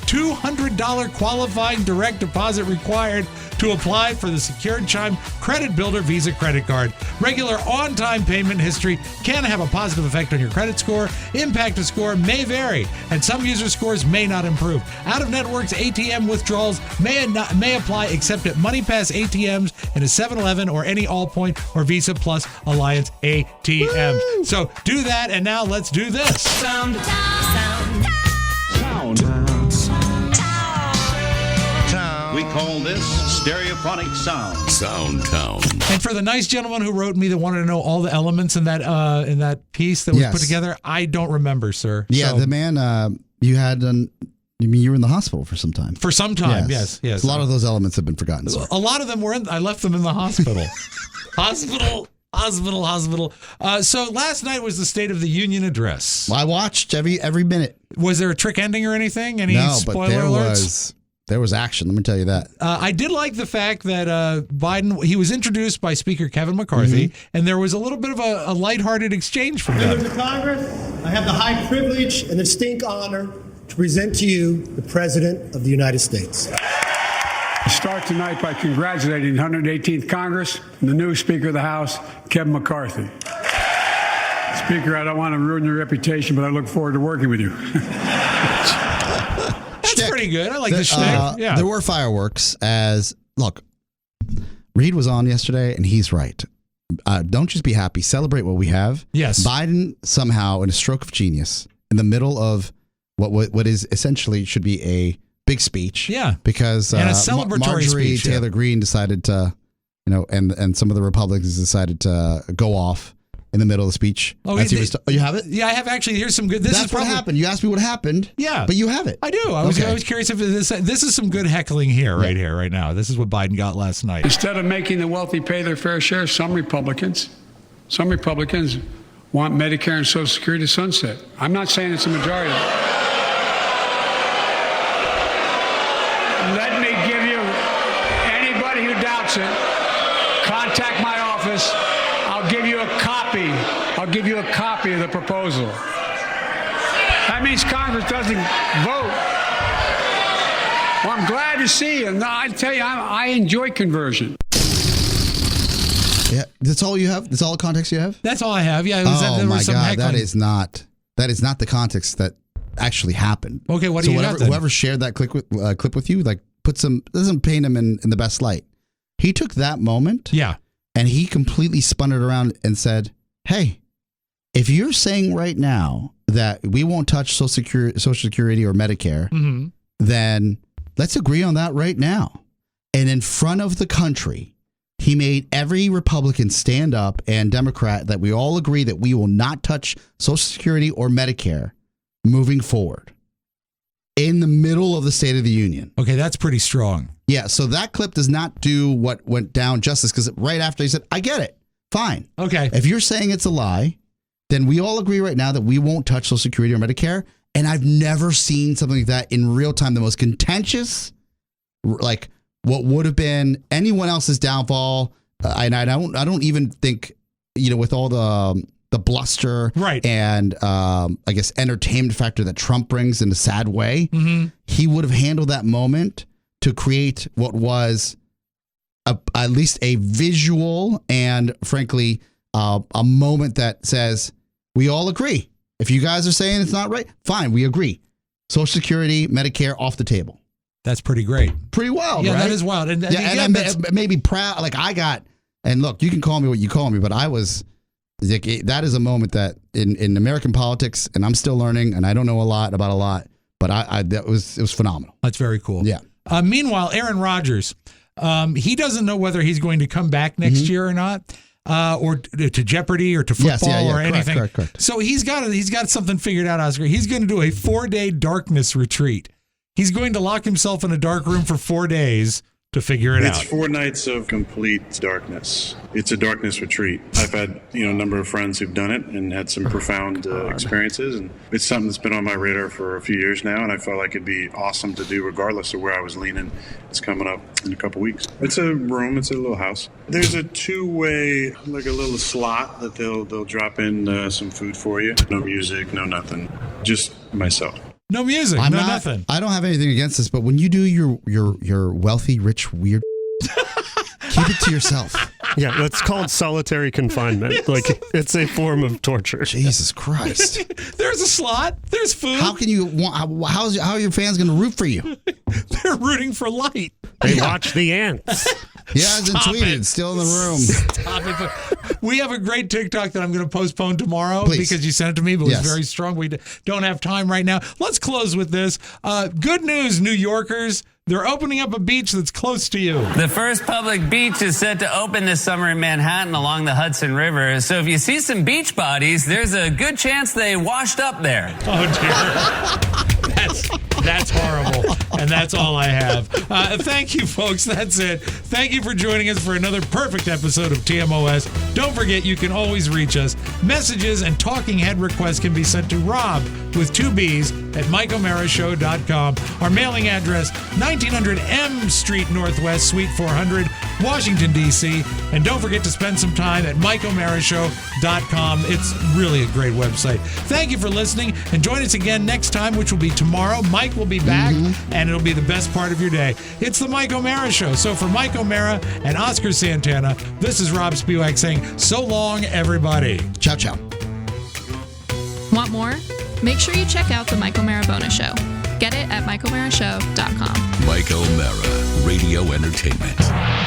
$200 qualifying direct deposit required to apply for the secured Chime Credit Builder Visa credit card. Regular on-time payment history can have a positive effect on your credit score. Impact of score may vary, and some user scores may not improve. Out-of-networks ATM withdrawals may apply except at MoneyPass ATMs in a 7-Eleven or any Allpoint or Visa Plus Alliance ATM. So do that, and now let's do this. Sound call this stereophonic sound. Soundtown. And for the nice gentleman who wrote me that wanted to know all the elements in that piece that was Yes. put together, I don't remember, sir. Yeah, So, the man you had you were in the hospital for some time. for some time, yes. A lot of those elements have been forgotten. Sir. A lot of them I left them in the hospital. Hospital. So last night was the State of the Union address. I watched every minute. Was there a trick ending or anything? Any No, spoiler but alerts? there was action. Let me tell you that. I did like the fact that Biden, he was introduced by Speaker Kevin McCarthy, and there was a little bit of a lighthearted exchange from them. Members of Congress, I have the high privilege and the distinct honor to present to you the President of the United States. I start tonight by congratulating the 118th Congress and the new Speaker of the House, Kevin McCarthy. Speaker, I don't want to ruin your reputation, but I look forward to working with you. That's pretty good. I like the shtick. Yeah. There were fireworks look, Reed was on yesterday, and he's right. Don't just be happy. Celebrate what we have. Yes. Biden somehow, in a stroke of genius, in the middle of what is essentially should be a big speech. Yeah. Because And a celebratory Marjorie speech, yeah. Taylor Greene decided to, and some of the Republicans decided to go off in the middle of the speech. Oh, you have it? Yeah, I have actually. Here's some good. This That's is probably, what happened. You asked me what happened. Yeah. But you have it. I do. I was curious if this is some good heckling here, right now. This is what Biden got last night. Instead of making the wealthy pay their fair share, some Republicans want Medicare and Social Security to sunset. I'm not saying it's a majority. Let me give you, anybody who doubts it, contact my office. I'll give you a copy. I'll give you a copy of the proposal. That means Congress doesn't vote. Well, I'm glad to see you. No, I tell you, I enjoy conversion. Yeah, that's all you have. That's all the context you have. That's all I have. Yeah. Oh my God, that is not the context that actually happened. Okay, what do you got then? Whoever shared that clip with you, like doesn't paint him in the best light. He took that moment, and he completely spun it around and said, "Hey, if you're saying right now that we won't touch Social Security or Medicare, then let's agree on that right now." And in front of the country, he made every Republican stand up and Democrat that we all agree that we will not touch Social Security or Medicare moving forward in the middle of the State of the Union. Okay, that's pretty strong. Yeah, so that clip does not do what went down justice, because right after he said, I get it. Fine. Okay. If you're saying it's a lie, then we all agree right now that we won't touch Social Security or Medicare. And I've never seen something like that in real time. The most contentious, like what would have been anyone else's downfall. And I don't even think, with all the bluster and I guess entertainment factor that Trump brings in a sad way, he would have handled that moment to create what was at least a visual and frankly a moment that says we all agree. If you guys are saying it's not right, fine, we agree. Social Security, Medicare off the table. That's pretty great. Pretty wild, yeah, right? That is wild. And maybe proud. Like I got, and look, you can call me what you call me, but I was. That is a moment that in American politics, and I'm still learning, and I don't know a lot about a lot, but it was phenomenal. That's very cool. Yeah. Meanwhile, Aaron Rodgers, he doesn't know whether he's going to come back next year or not, or to Jeopardy or to football or anything. Correct. So he's got something figured out, Oscar. He's going to do a 4-day darkness retreat. He's going to lock himself in a dark room for 4 days to figure it out. It's 4 nights of complete darkness. It's a darkness retreat. I've had a number of friends who've done it and had some profound experiences, and it's something that's been on my radar for a few years now, and I felt like it'd be awesome to do regardless of where I was leaning. It's coming up in a couple weeks. It's a room. It's a little house. There's a 2-way, like a little slot that they'll drop in some food for you. No music, no nothing. Just myself. No music, nothing. I don't have anything against this, but when you do your wealthy, rich, weird, keep it to yourself. Yeah, that's called solitary confinement. Like, it's a form of torture. Jesus Christ. There's a slot. There's food. How can you how are your fans going to root for you? They're rooting for light. They watch the ants. He hasn't tweeted. Still in the room. Stop it. We have a great TikTok that I'm going to postpone tomorrow because you sent it to me, but it was very strong. We don't have time right now. Let's close with this. Good news, New Yorkers. They're opening up a beach that's close to you. The first public beach is set to open this summer in Manhattan along the Hudson River. So if you see some beach bodies, there's a good chance they washed up there. Oh, dear. That's horrible. And that's all I have. Thank you, folks. That's it. Thank you for joining us for another perfect episode of TMOS. Don't forget, you can always reach us. Messages and talking head requests can be sent to Rob with 2 B's at MikeO'MaraShow.com. Our mailing address, 1900 M Street Northwest, Suite 400, Washington, D.C. And don't forget to spend some time at MikeO'MaraShow.com. It's really a great website. Thank you for listening, and join us again next time, which will be tomorrow. Mike will be back, and it'll be the best part of your day. It's the Mike O'Mara Show. So for Mike O'Mara and Oscar Santana, this is Rob Spiewak saying so long, everybody. Ciao, ciao. Want more? Make sure you check out the Mike O'Mara Bonus Show. Get it at MikeO'MaraShow.com. Mike O'Mara, Radio Entertainment.